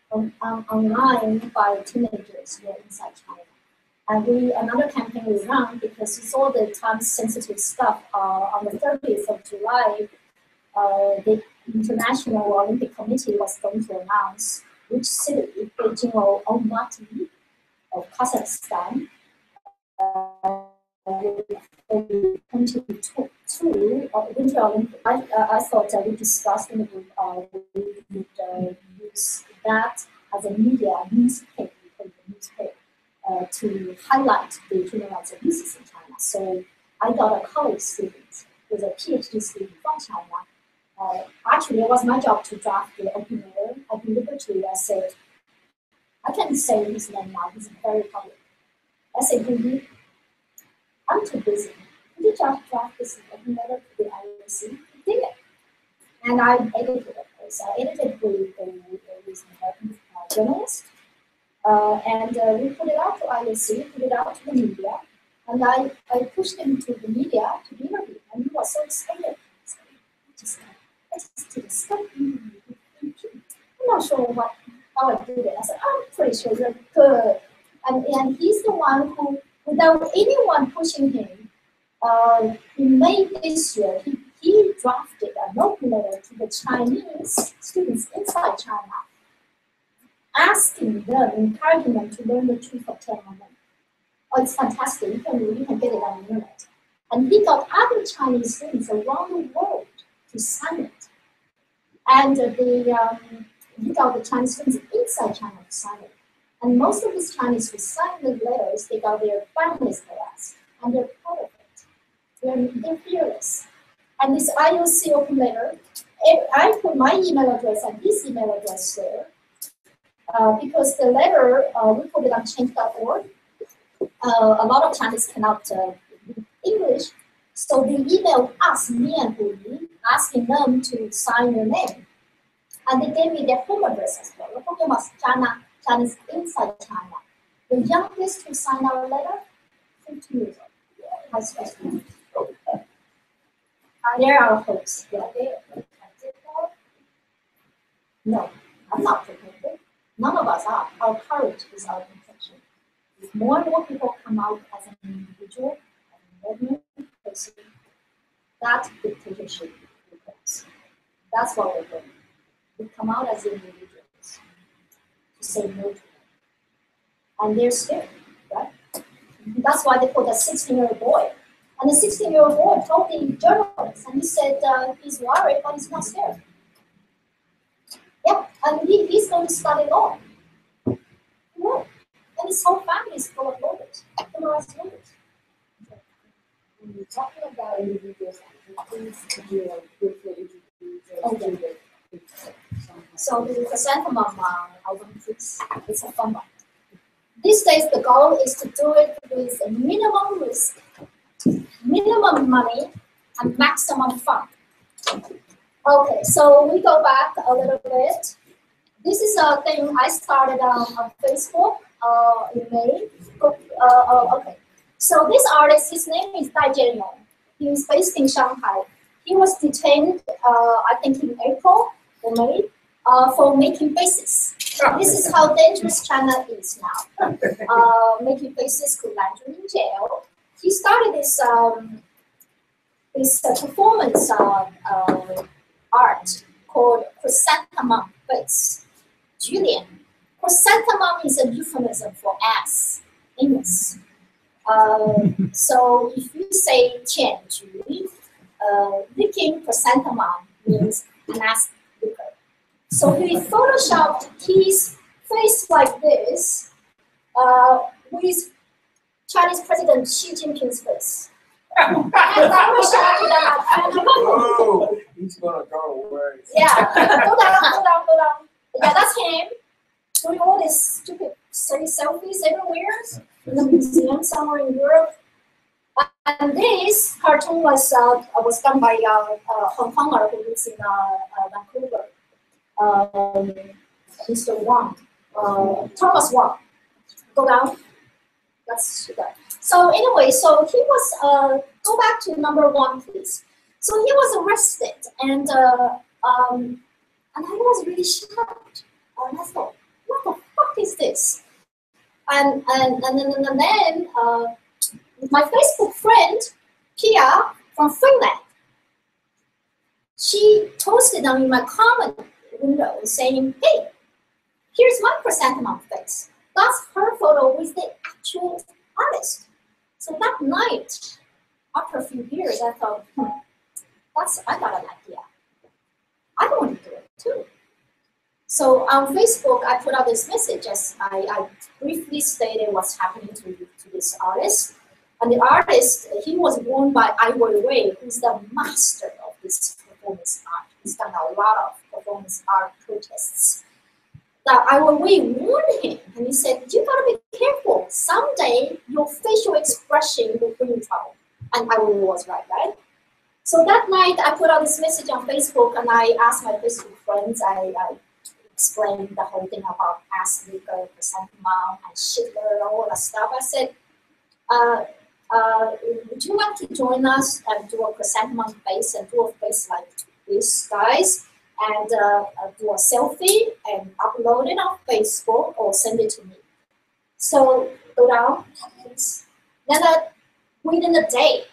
online by teenagers who are inside China. And another campaign we ran, because we saw the time-sensitive stuff on the 30th of July, the International Olympic Committee was going to announce which city, Beijing or Almaty of Kazakhstan, will 2022 Winter Olympics. I thought we discussed in the group we would use that as a media newspaper, to highlight the human rights abuses in China. So I got a college student with a PhD student from China. Actually, it was my job to draft the open letter. I delivered to it. I said, I can say his name now. He's very public. I said, Rudy, I'm too busy. Could you just draft this open letter to the IOC? He did it. And I edited it. So I edited with an American journalist. And we put it out to IOC, put it out to the media. And I pushed him to the media to be interviewed. And he was so excited. I just did a scope interview with him. I'm not sure how I did it. I said, I'm pretty sure you're good. And he's the one who, without anyone pushing him, in May this year, he drafted an open letter to the Chinese students inside China, asking them, encouraging them to learn the truth of Tiananmen. Oh, it's fantastic. You can get it on the internet. And he got other Chinese students around the world to sign it. And he got the Chinese students inside China to sign it. And most of these Chinese who signed the letters, they got their families harassed. And they're proud of it. They're fearless. And this IOC open letter, I put my email address and his email address there. Because the letter, we put it on change.org. A lot of Chinese cannot read English. So they emailed us, me and Uli, asking them to sign their name. And they gave me their home address as well. We're talking about Chinese inside China. The youngest who signed our letter, 15 years old. High school student. There are hopes. Yeah. Are they protected though? No, I'm not protected. None of us are. Our courage is our protection. If more and more people come out as an individual, as a movement person, that dictatorship will collapse. That's what we're doing. We come out as individuals to say no to them. And they're scared, right? That's why they put a 16-year-old boy. And the 16-year-old boy told the journalist, and he said he's worried, but he's not scared. Yeah, and he's going to study law. Yeah. And his whole family is full of lawyers, human rights lawyers. When you're talking about individuals, please could you briefly introduce So the chrysanthemum album, please. It's a fun one. These days, the goal is to do it with a minimum risk, minimum money, and maximum fun. Okay, so we go back a little bit. This is a thing I started on Facebook in May. Okay, so this artist, his name is Dai Jianyong. He is based in Shanghai. He was detained, I think, in April or May for making faces. This is how dangerous China is now. Making faces could land you in jail. He started this performance art called chrysanthemum face. Julian. Chrysanthemum is a euphemism for ass, anus. So if you say Tianju, licking chrysanthemum means an ass licker. So he photoshopped his face like this with Chinese President Xi Jinping's face. And photoshopped that. Oh, he's gonna go away. Yeah, go down. Yeah, that's him doing all these stupid selfies everywhere in the museum somewhere in Europe. And this cartoon was done by Hong Konger who lives in Vancouver, Mr. Wang, Thomas Wang. Go down. That's good. So anyway, so he was go back to number 1, please. So he was arrested, and I was really shocked. And I thought, what the fuck is this? And then my Facebook friend, Pia from Finland, she posted on my comment window saying, hey, here's my chrysanthemum face. That's her photo with the actual artist. So that night, after a few years, I thought, I got an idea. I want to do it too. So on Facebook, I put out this message as I briefly stated what's happening to this artist. And the artist, he was born by Ai Weiwei, who's the master of this performance art. He's done a lot of performance art protests. That Ai Weiwei warned him, and he said, you gotta be careful. Someday, your facial expression will bring you trouble. And Ai Weiwei was right? So that night, I put out this message on Facebook, and I asked my Facebook friends, I explained the whole thing about Asliger, chrysanthemum, and Schiller, and all that stuff. I said, would you like to join us and do a chrysanthemum face and do a face like this, guys? And do a selfie and upload it on Facebook or send it to me. So go down, please. Then within a day,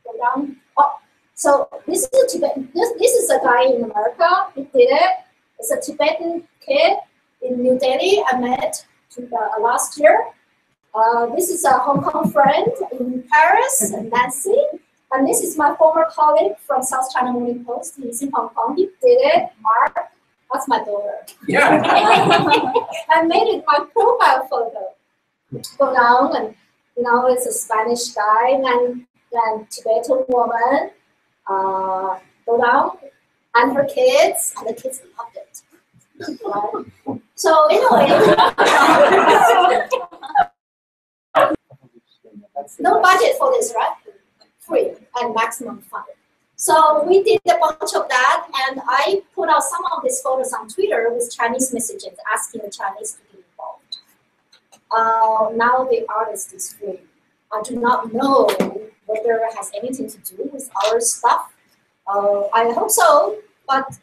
go down. Oh, so this is a Tibetan. This is a guy in America. He did it. It's a Tibetan kid in New Delhi I met last year. This is a Hong Kong friend in Paris, Nancy. And this is my former colleague from South China Morning Post. He's in Hong Kong. He did it. Mark, that's my daughter. Yeah. I made it my profile photo. Go down, and it's a Spanish guy and Tibetan woman. Go down, and her kids, and the kids loved it. Right? So anyway, no budget for this, right? Free and maximum fun. So we did a bunch of that, and I put out some of these photos on Twitter with Chinese messages asking the Chinese to be involved. Now the artist is free. I do not know whether it has anything to do with our stuff. I hope so, but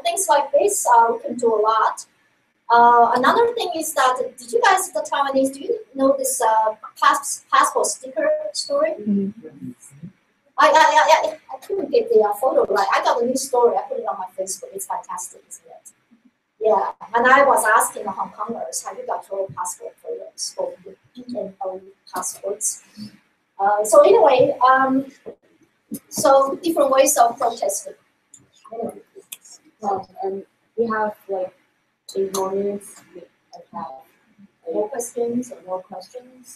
things like this, we can do a lot. Another thing is that, did you guys, the Taiwanese, do you know this passport sticker story? Mm-hmm. I couldn't get the photo right. I got a new story. I put it on my Facebook. It's fantastic, isn't it? Yeah, and I was asking the Hong Kongers, have you got your passport photos for the BNO passports? So anyway, so different ways of protesting. Anyway. And we have like 8 more minutes. We have more questions,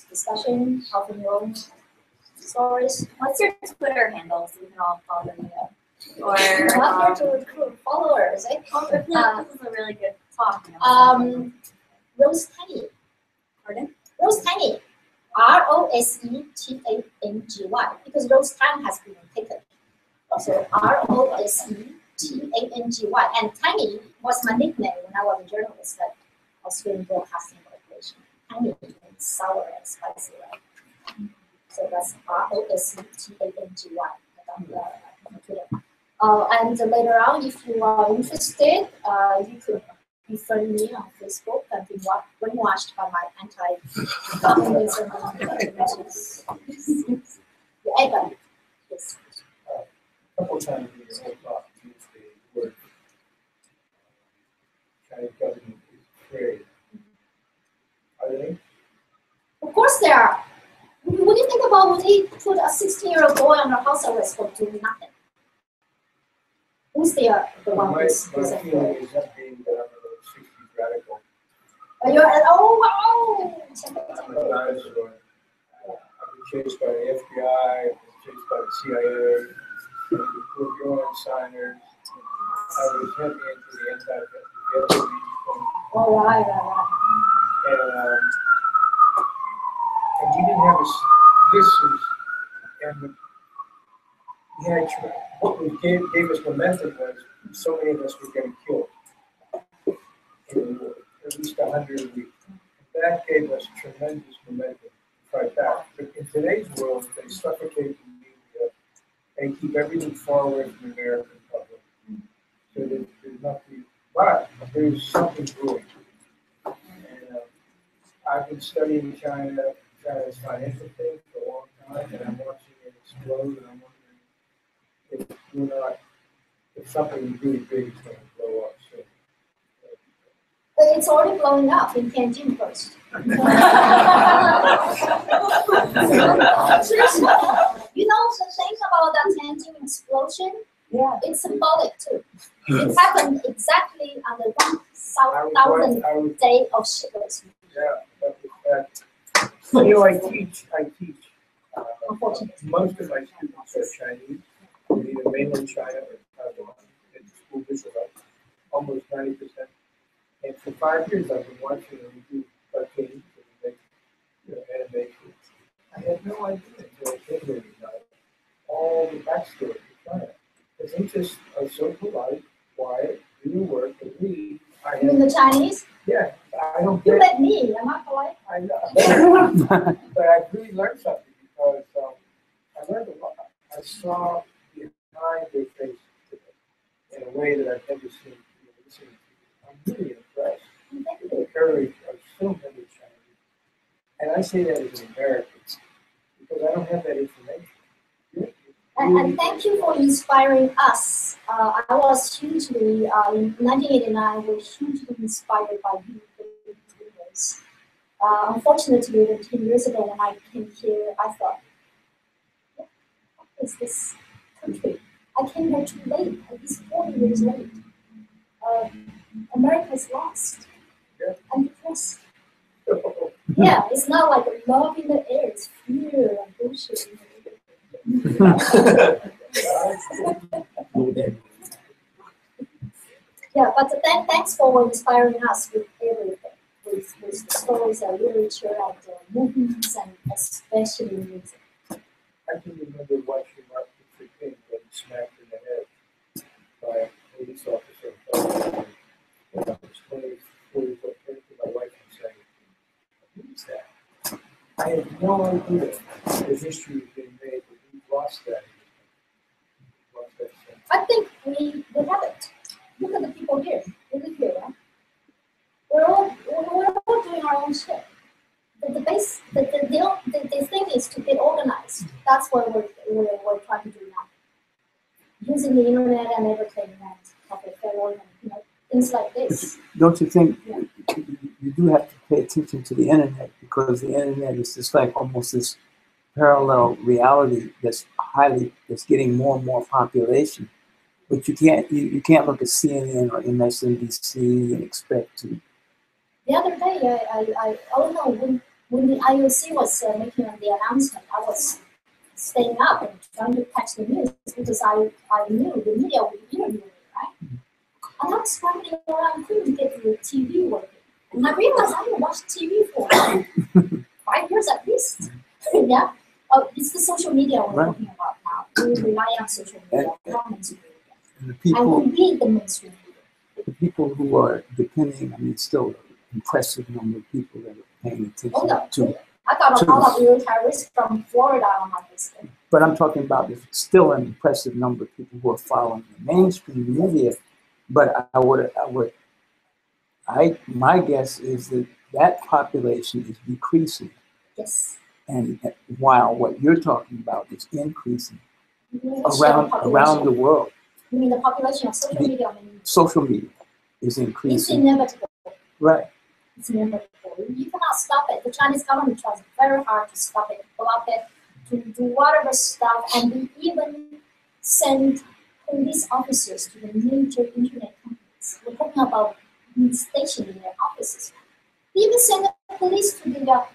discussion, helping your own stories. What's your Twitter handle so we can all follow you? Or not here to recruit followers. this is a really good talk. Rose Tangy. Pardon? Rose Tangy. ROSETANGY. Because Rose Tang has been taken. So ROSETANGY. And Tangy was my nickname when I was a journalist at Australian Broadcasting Corporation. Tangy means sour and spicy, right? So that's ROSETANGY. And later on, if you are interested, you could befriend me on Facebook and be brainwashed by my anti-communism messages. Evan, yes. A couple times in your whole talk, you used the word Chinese government is afraid. Are they? Of course they are. When you think about when they put a 16-year-old boy under house arrest for doing nothing, who's the one who's my feeling is that being that I'm a 60s radical. Wow! I'm a dinosaur. I've been chased by the FBI, I've been chased by the CIA, I've been UN signers. I was heavy into the anti-Vietnamese thing. Oh, right. And we didn't have we had what gave us momentum was so many of us were getting killed in the war, at least 100 a week. That gave us tremendous momentum to fight back. But in today's world, they suffocate the media and keep everything far away from the American public. So there's nothing, but there's something brewing. And I've been studying China's financial thing for a long time, and I'm watching it explode, and I'm wondering if something really big is going to blow up soon. But it's already blowing up in Tianjin first. Seriously, the thing about that Tianjin explosion? Yeah. It's symbolic too. It happened exactly on the 1,000 day of shivers. Yeah, that was that. You know, I teach. Unfortunately. Most of my students are Chinese, either mainland China or Taiwan, in school district, almost 90%. And for 5 years, I've been watching them do cartoons and make, animations. I had no idea until I came here tonight all the backstory of China. Because they just are so polite, quiet, do their work, and me. You mean the Chinese? Yeah, I don't You get. let me. Am I polite? I know. But I really learned something because I learned a lot. I saw behind their face in a way that I've never seen. I'm really impressed with the courage of so many Chinese. And I say that as an American because I don't have that information. And thank you for inspiring us. I was hugely, in 1989, I was hugely inspired by you. Unfortunately, 10 years ago when I came here, I thought, what is this country? I came here too late, at least 40 years late. America's lost. I'm depressed. Yeah, it's not like love in the air, it's fear and bullshit. Yeah, but thanks for inspiring us with everything, with the stories and literature and movies and especially music. I can remember watching Martin Luther King getting smacked in the head by a police officer. When I was 20, 40, my wife and saying, "Who is that?" I had no idea the history was being made, but we've lost that. I think we have it. Look at the people here. We live here, right? We're all doing our own shit. The thing is to get organized. That's what we're trying to do now. Using the internet and everything and public Philo and things like this. Don't you think you do have to pay attention to the internet because the internet is just like almost this parallel reality that's getting more and more population. But you can't look at CNN or MSNBC and expect to. The other day, I don't know, when the IOC was making the announcement, I was staying up and trying to catch the news because I knew the media would interview me, right? And I was scrambling around to get the TV working. And I realized I haven't watched TV for 5 years at least. Yeah. Oh, it's the social media we're talking about now. We rely on social media, not mainstream media. And we read the mainstream media. The people who are depending, still an impressive number of people that are paying attention to. I got a lot of retirees from Florida on my list. But I'm talking about still an impressive number of people who are following the mainstream media. But my guess is that population is decreasing. Yes. And while what you're talking about is increasing around the world. You mean the population of social media? Social media is increasing. It's inevitable. Right. It's inevitable. You cannot stop it. The Chinese government tries very hard to stop it, block it, to do whatever stuff, and they even send police officers to the major internet companies. We're talking about stationed in their offices. They even send the police to the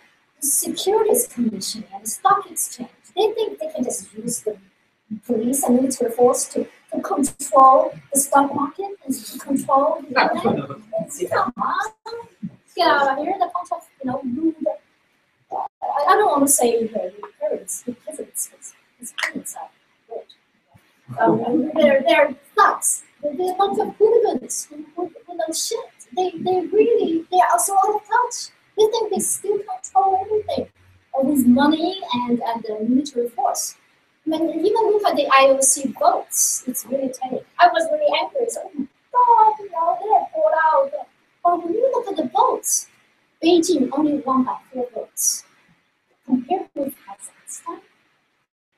Securities Commission and the Stock Exchange. They think they can just use the police and military force to control the stock market and to control the internet. Come on, get out of here! The bunch of rude. I don't want to say parents because it's they're thugs. They're a bunch of hooligans who know shit. They are so out of touch. They think they still control everything with money and the military force. I mean, even look at the IOC votes. It's really telling. I was really angry. So, oh my God, they're pulled out. But when you look at the votes, Beijing only won by 4 votes. Compared with Kazakhstan,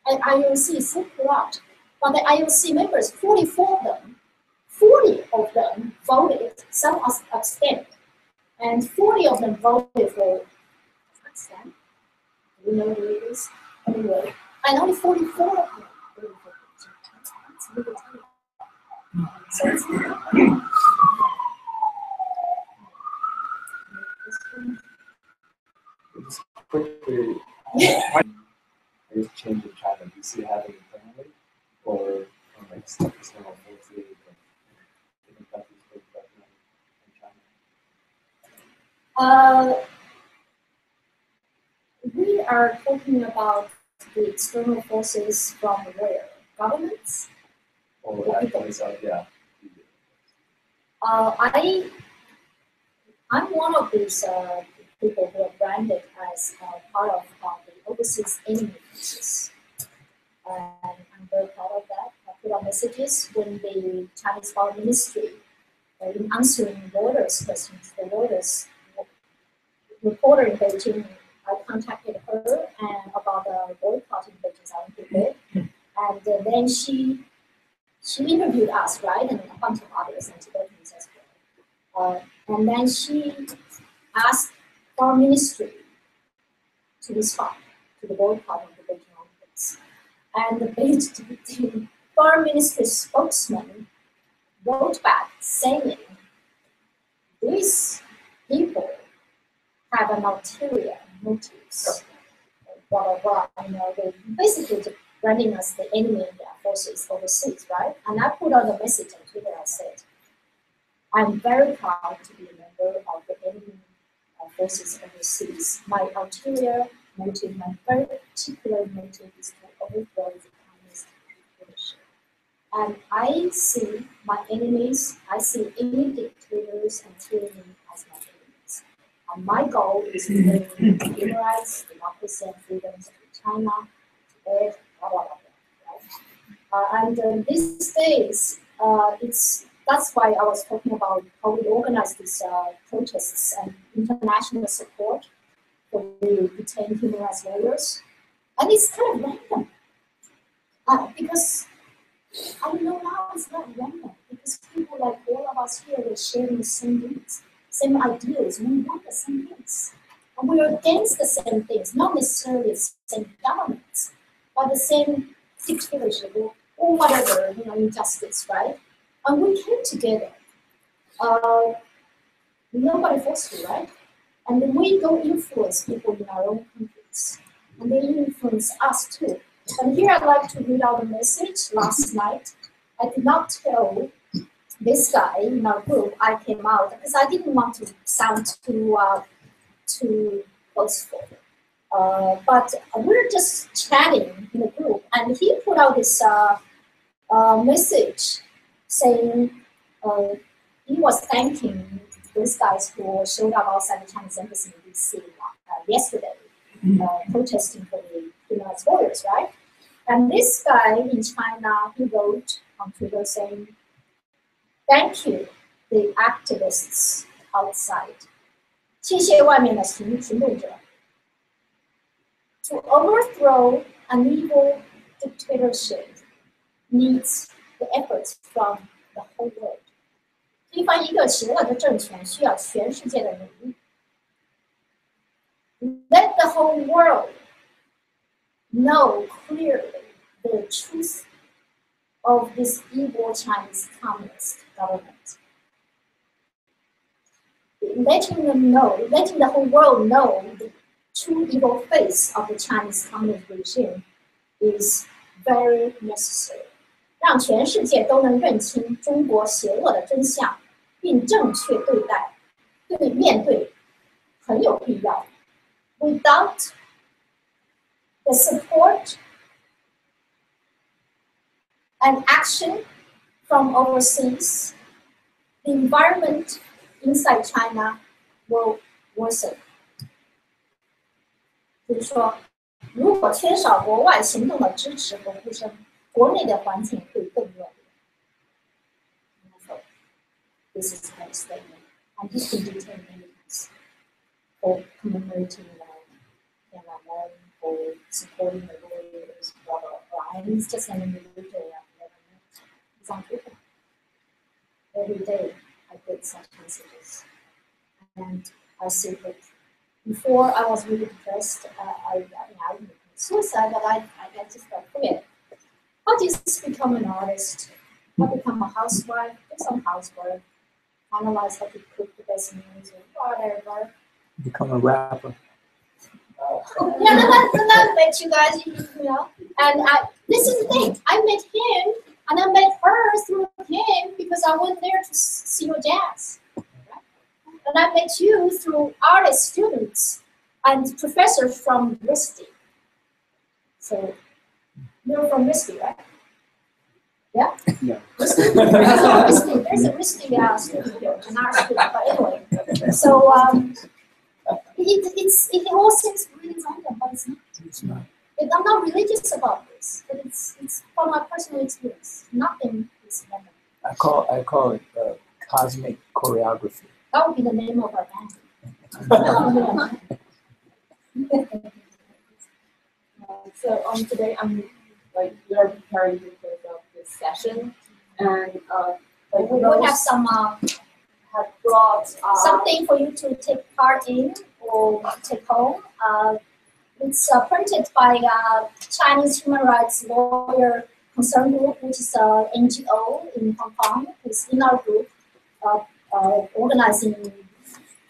and IOC is so corrupt. But the IOC members, 44 of them voted. Some abstained. And 40 of them voted for Kazakhstan. We know who it is. Anyway, and only 44 of them voted for Kazakhstan. So it's Just quickly, I guess change in China. Do you see it happening internally, or from like external forces, or different countries putting pressure on China? We are talking about the external forces from where? Governments? Or actually, so yeah. I'm one of these people who are branded as part of the overseas enemy forces. And I'm very proud of that. I put out messages when the Chinese Foreign Ministry, in answering Reuters questions, the Reuters reporter in Beijing, I contacted her and about the boycotting Beijing's Olympic bid. And then she interviewed us, right, and a bunch of others, and Tibetans as well. And then she asked Foreign Ministry to respond to the boycott of the Beijing Olympics. And the Foreign Ministry spokesman wrote back saying, these people have an ulterior motives. Blah, blah, blah. You know, they basically branding us the enemy in their forces overseas, right? And I put out a message on Twitter. I said, I'm very proud to be a member of the enemy forces overseas. My ulterior motive, my very particular motive is to overthrow the communist dictatorship. And I see my enemies, I see any dictators and tyranny as my enemies. And my goal is to bring human rights, democracy, and freedoms to China, Tibet, blah, blah, blah, right? And these days, that's why I was talking about how we organize these protests and international support for the detained human rights lawyers. And it's kind of random. Because I know now it's not random. Because people like all of us here are sharing the same things, same ideas. We want the same things. And we are against the same things, not necessarily the same governments, but the same dictatorship or whatever, injustice, right? And we came together. Nobody forced you, right? And then we go influence people in our own countries. And they influence us too. And here I'd like to read out a message last night. I did not tell this guy in our group I came out because I didn't want to sound too boastful. But we're just chatting in the group, and he put out this message saying he was thanking those guys who showed up outside the Chinese embassy in DC yesterday, protesting for the human rights lawyers, right? And this guy in China, he wrote on Twitter saying, "Thank you, the activists outside." 谢谢外面的群众者。To overthrow an evil dictatorship needs the efforts from the whole world. 推翻一个邪恶的政权需要全世界的努力。Let the whole world know clearly the truth of this evil Chinese communist government. Letting the whole world know the true evil face of the Chinese communist regime is very necessary. 让全世界都能认清中国邪恶的真相，并正确面对，很有必要。Without the support and action from overseas, the environment inside China will worsen. 就是说，如果缺少国外行动的支持和呼声，国内的环境会更恶劣。This is my statement. And this can be taken as for commemorating Tiananmen, for supporting the lawyers, blah, blah, blah. And it's just an individual I've never met. It's on Twitter. Every day I get such messages. And I see that before I was really depressed, I would commit suicide, but I just got quit. How do you become an artist? How to become a housewife? Do some housework. Analyze how to cook the best meals or whatever. Become a rapper. Yeah, then I met you guys, you know. And this is the thing. I met him, and I met her through him because I went there to see your jazz. And I met you through artist students and professors from university. So you're from Misty, right? Yeah? Yeah. Misty? There's a Misty student here, an art student, but anyway. So it all seems really random, but it's not. It's not. I'm not religious about this, but it's from my personal experience. Nothing is random. I call it cosmic choreography. That would be the name of our band. So today we are preparing because of this session, and We would have some have brought something for you to take part in or take home. It's printed by Chinese human rights lawyer concern group, which is an NGO in Hong Kong. It's in our group, organizing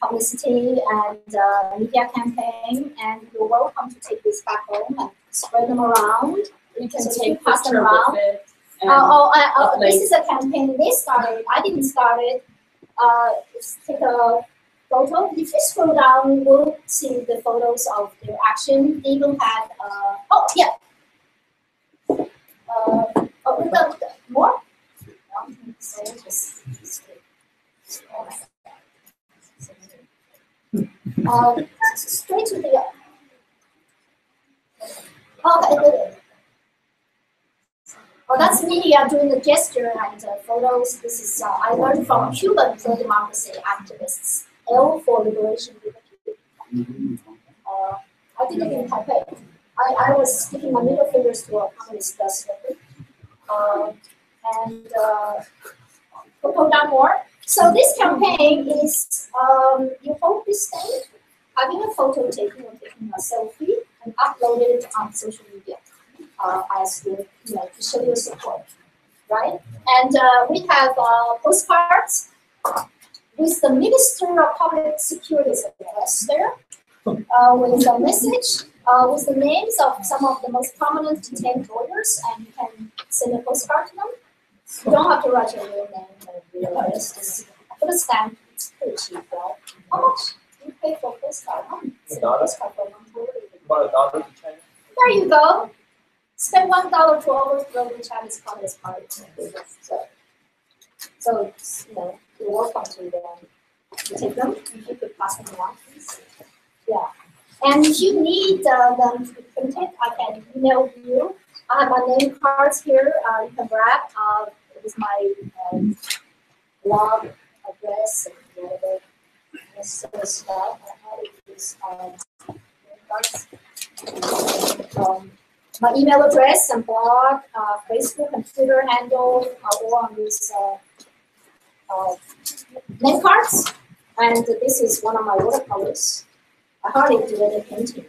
publicity and media campaign. And you're welcome to take this back home and spread them around. You can So take pass them picture around. with it. This is a campaign they started. I didn't start it. Let's take a photo. If you scroll down, we'll see the photos of their action. They even had, we got more? Straight to the, that's me doing the gesture and photos. This is, I learned from Cuban pro-democracy activists, L for Liberation Liberty. I did it in Taipei. I was giving my middle fingers to a communist president. We'll go down more. So this campaign is, you hold this thing, having a photo taken or taking a selfie, and upload it on social media. As to show your support, right? And we have postcards with the Minister of Public Security's address there, with a message, with the names of some of the most prominent detained lawyers, and you can send a postcard to them. You don't have to write your real name or real address. Just put a stamp. It's pretty cheap, right? How much do you pay for a postcard? Postcard for $1. There you go. Spend $1 to overthrow the Chinese Communist Party. So you're welcome to take them. If you could pass them along, please. Yeah. And if you need them to be printed, I can email you. I have my name cards here. You can grab. With my blog address and whatever necessary stuff. I have these cards. My email address and blog, Facebook and Twitter handle are all on these name cards. And this is one of my watercolors. I hardly do any painting.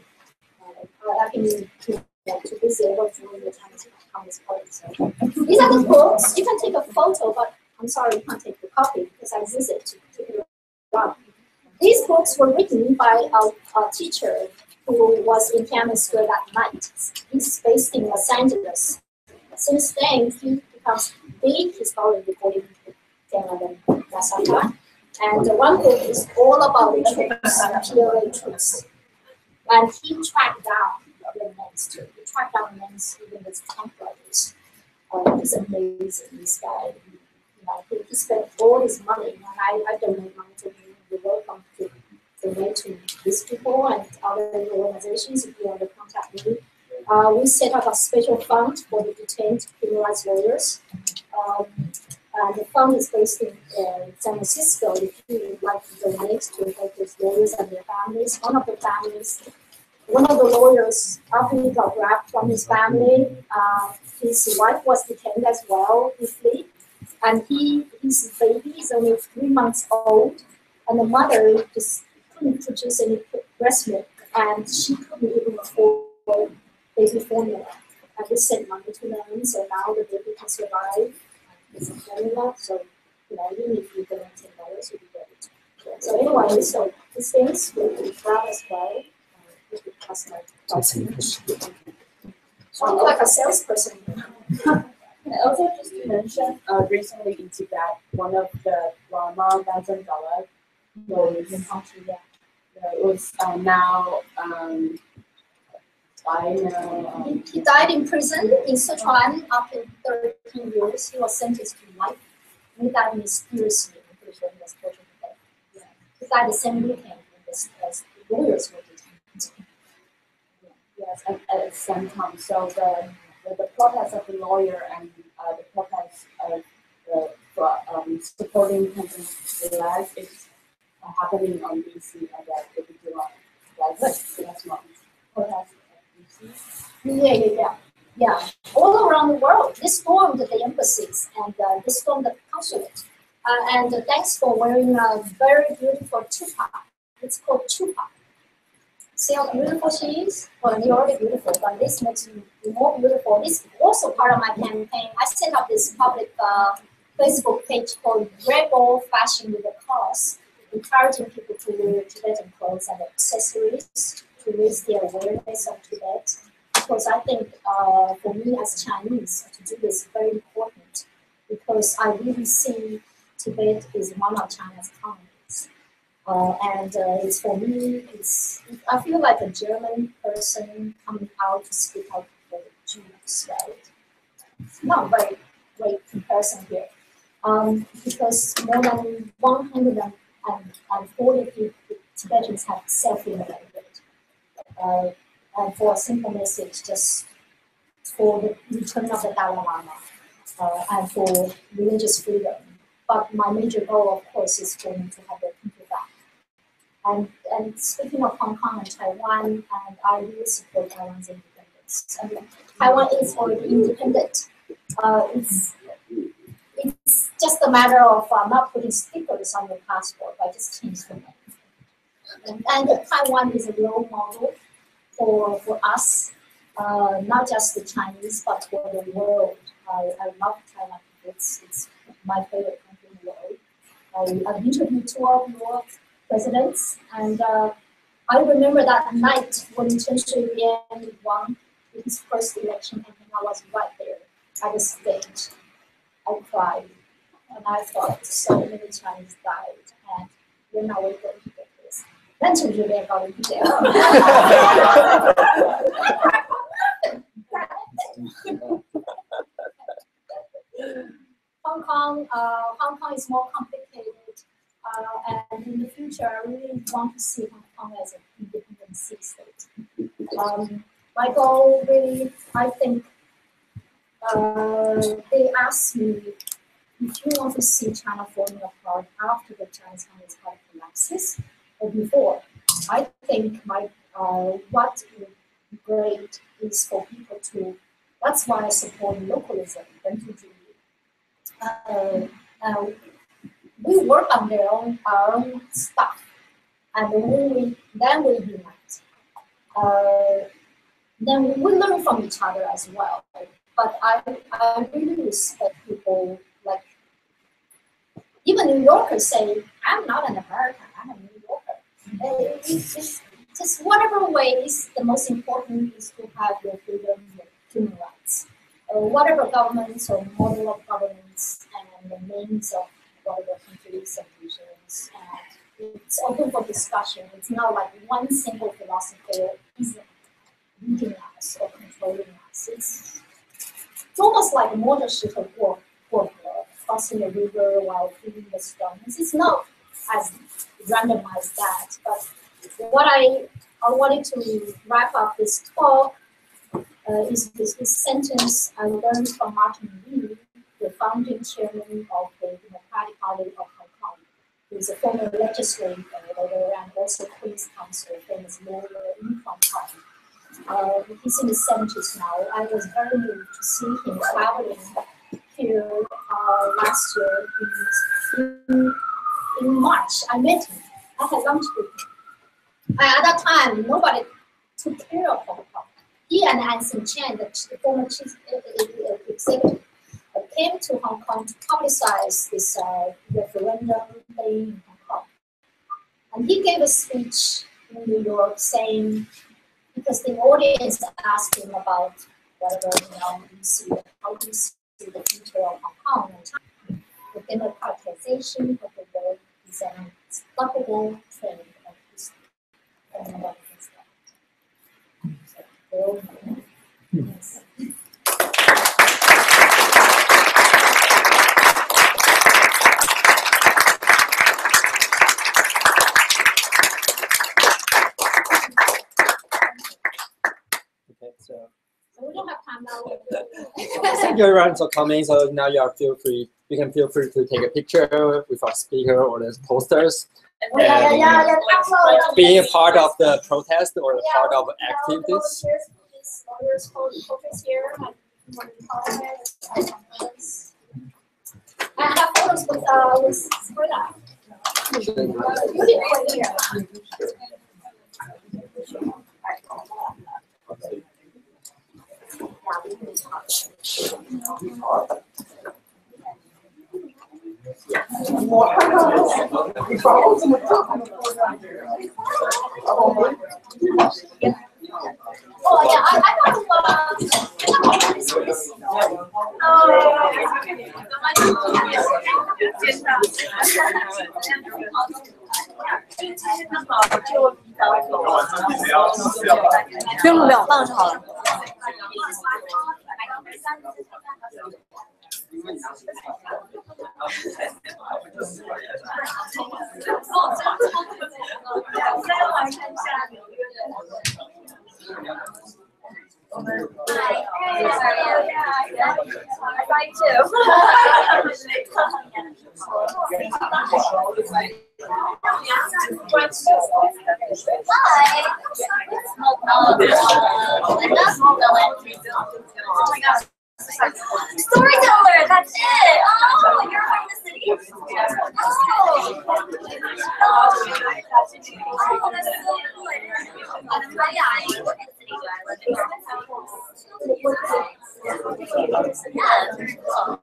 I've been too busy working with the Chinese Communist Party. So. These are the books. You can take a photo, but I'm sorry you can't take the copy because I use it to take it around. These books were written by a teacher who was in Tiananmen Square that night. He's based in Los Angeles. Since then, he becomes big historian recording Tiananmen massacre. And one book is all about the troops, PLA troops. And he tracked down the names too. He tracked down names even with typewriters. He's amazing, this guy. He spent all his money, and I donate money to him. You're welcome to donate to these people and other organizations if you want to contact me. We set up a special fund for the detained human rights lawyers. The fund is based in San Francisco. If you would like to donate to help those lawyers and their families, one of the lawyers, after he got grabbed from his family, his wife was detained as well briefly, and his baby is only 3 months old, and the mother just couldn't produce any breast milk, and she couldn't even afford baby formula. And we sent money to them, so now the baby can survive with the formula. So, even if you donate $10, you'll be great. So anyway, so these things will be proud as well. as my I'm like a salesperson. And also, just to mention, recently in Tibet, one of the Lama Dazen Galag was now he died in prison in Sichuan after 13 years. He was sentenced to life. He died mysteriously. I'm pretty sure he was tortured to death. Yeah. He died the same weekend as the lawyers were detained. Yes, at the same time. So the protest of the lawyer and the protest of supporting Clinton's flag is happening on DC at that particular last month. Protest of DC. Yeah. All around the world, they stormed the embassies and they stormed the consulate. And thanks for wearing a very beautiful chupa. It's called chupa. See how beautiful she is? Well, you're already beautiful, but this makes you more beautiful. This is also part of my campaign. I set up this public Facebook page called Rebel Fashion with a Cause, encouraging people to wear Tibetan clothes and accessories to raise their awareness of Tibet. Because I think for me as Chinese, to do this is very important because I really see Tibet is one of China's economies. And it's for me, I feel like a German person coming out to speak out for the Jews, right? Not very great comparison here. Because more than 140 Tibetans have self-immigrated. And for a simple message, just for the return of the Dalai Lama and for religious freedom. But my major goal, of course, is for me to have the people back. And speaking of Hong Kong and Taiwan, and I really support Taiwan's independence. I mean, Taiwan is already independent. It's just a matter of not putting stickers on your passport, but just change the name. And Taiwan is a role model for us, not just the Chinese, but for the world. I love Taiwan. It's my favorite country in the world. I've interviewed 2 of your presidents, and I remember that night when Chen Shui-bian won his first election, and I was right there at the stage. I cried, and I thought so many Chinese died, and when are we going to get this? Then Chen Shui-bian got into jail. Hong Kong is more complicated, and in the future, I really want to see Hong Kong as an independent state. My goal, really, I think, they asked me if you want to see China falling apart after the Chinese Communist Party collapses or before. I think what would be great is for people to. That's why I support localism. We work on our own stuff, and then we unite. Then we learn from each other as well. But I really respect people like even New Yorkers say, "I'm not an American. I'm a New Yorker." It's just whatever ways. The most important is to have your freedom, your human rights. Whatever governments or model of governments and the names of whatever countries and regions. It's open for discussion. It's not like one single philosophy is leading us or controlling us. It's almost like a motor ship of war crossing a river while feeding the stones. It's not as random as that. But what I wanted to wrap up this talk is this sentence I learned from Martin Lee, the founding chairman of the Democratic Party of Hong Kong, who is a former legislator and also Queen's Counsel, famous lawyer in Hong Kong. He's in his 70s now. I was very moved to see him traveling here last year in March. I met him. I had lunch with him. At that time, nobody took care of Hong Kong. He and Anson Chen, the former chief executive, came to Hong Kong to publicize this referendum thing in Hong Kong. And he gave a speech in New York saying, because the audience asked him about whatever, you see, how do you see the future of Hong Kong and China, the democratization of the world is an unstoppable trend of history. And what is that? So, yes. So we don't have time now. thank you everyone for coming. So now you can feel free to take a picture with our speaker or the posters. Being a part of the protest or part of activities. I have photos with Frida. Oh yeah, I thought不用了，放就好了。Storyteller, that's it. Oh, you're from the city. Oh, that's so cool. Yeah, I work in the city, so I live in yeah, it's very cool.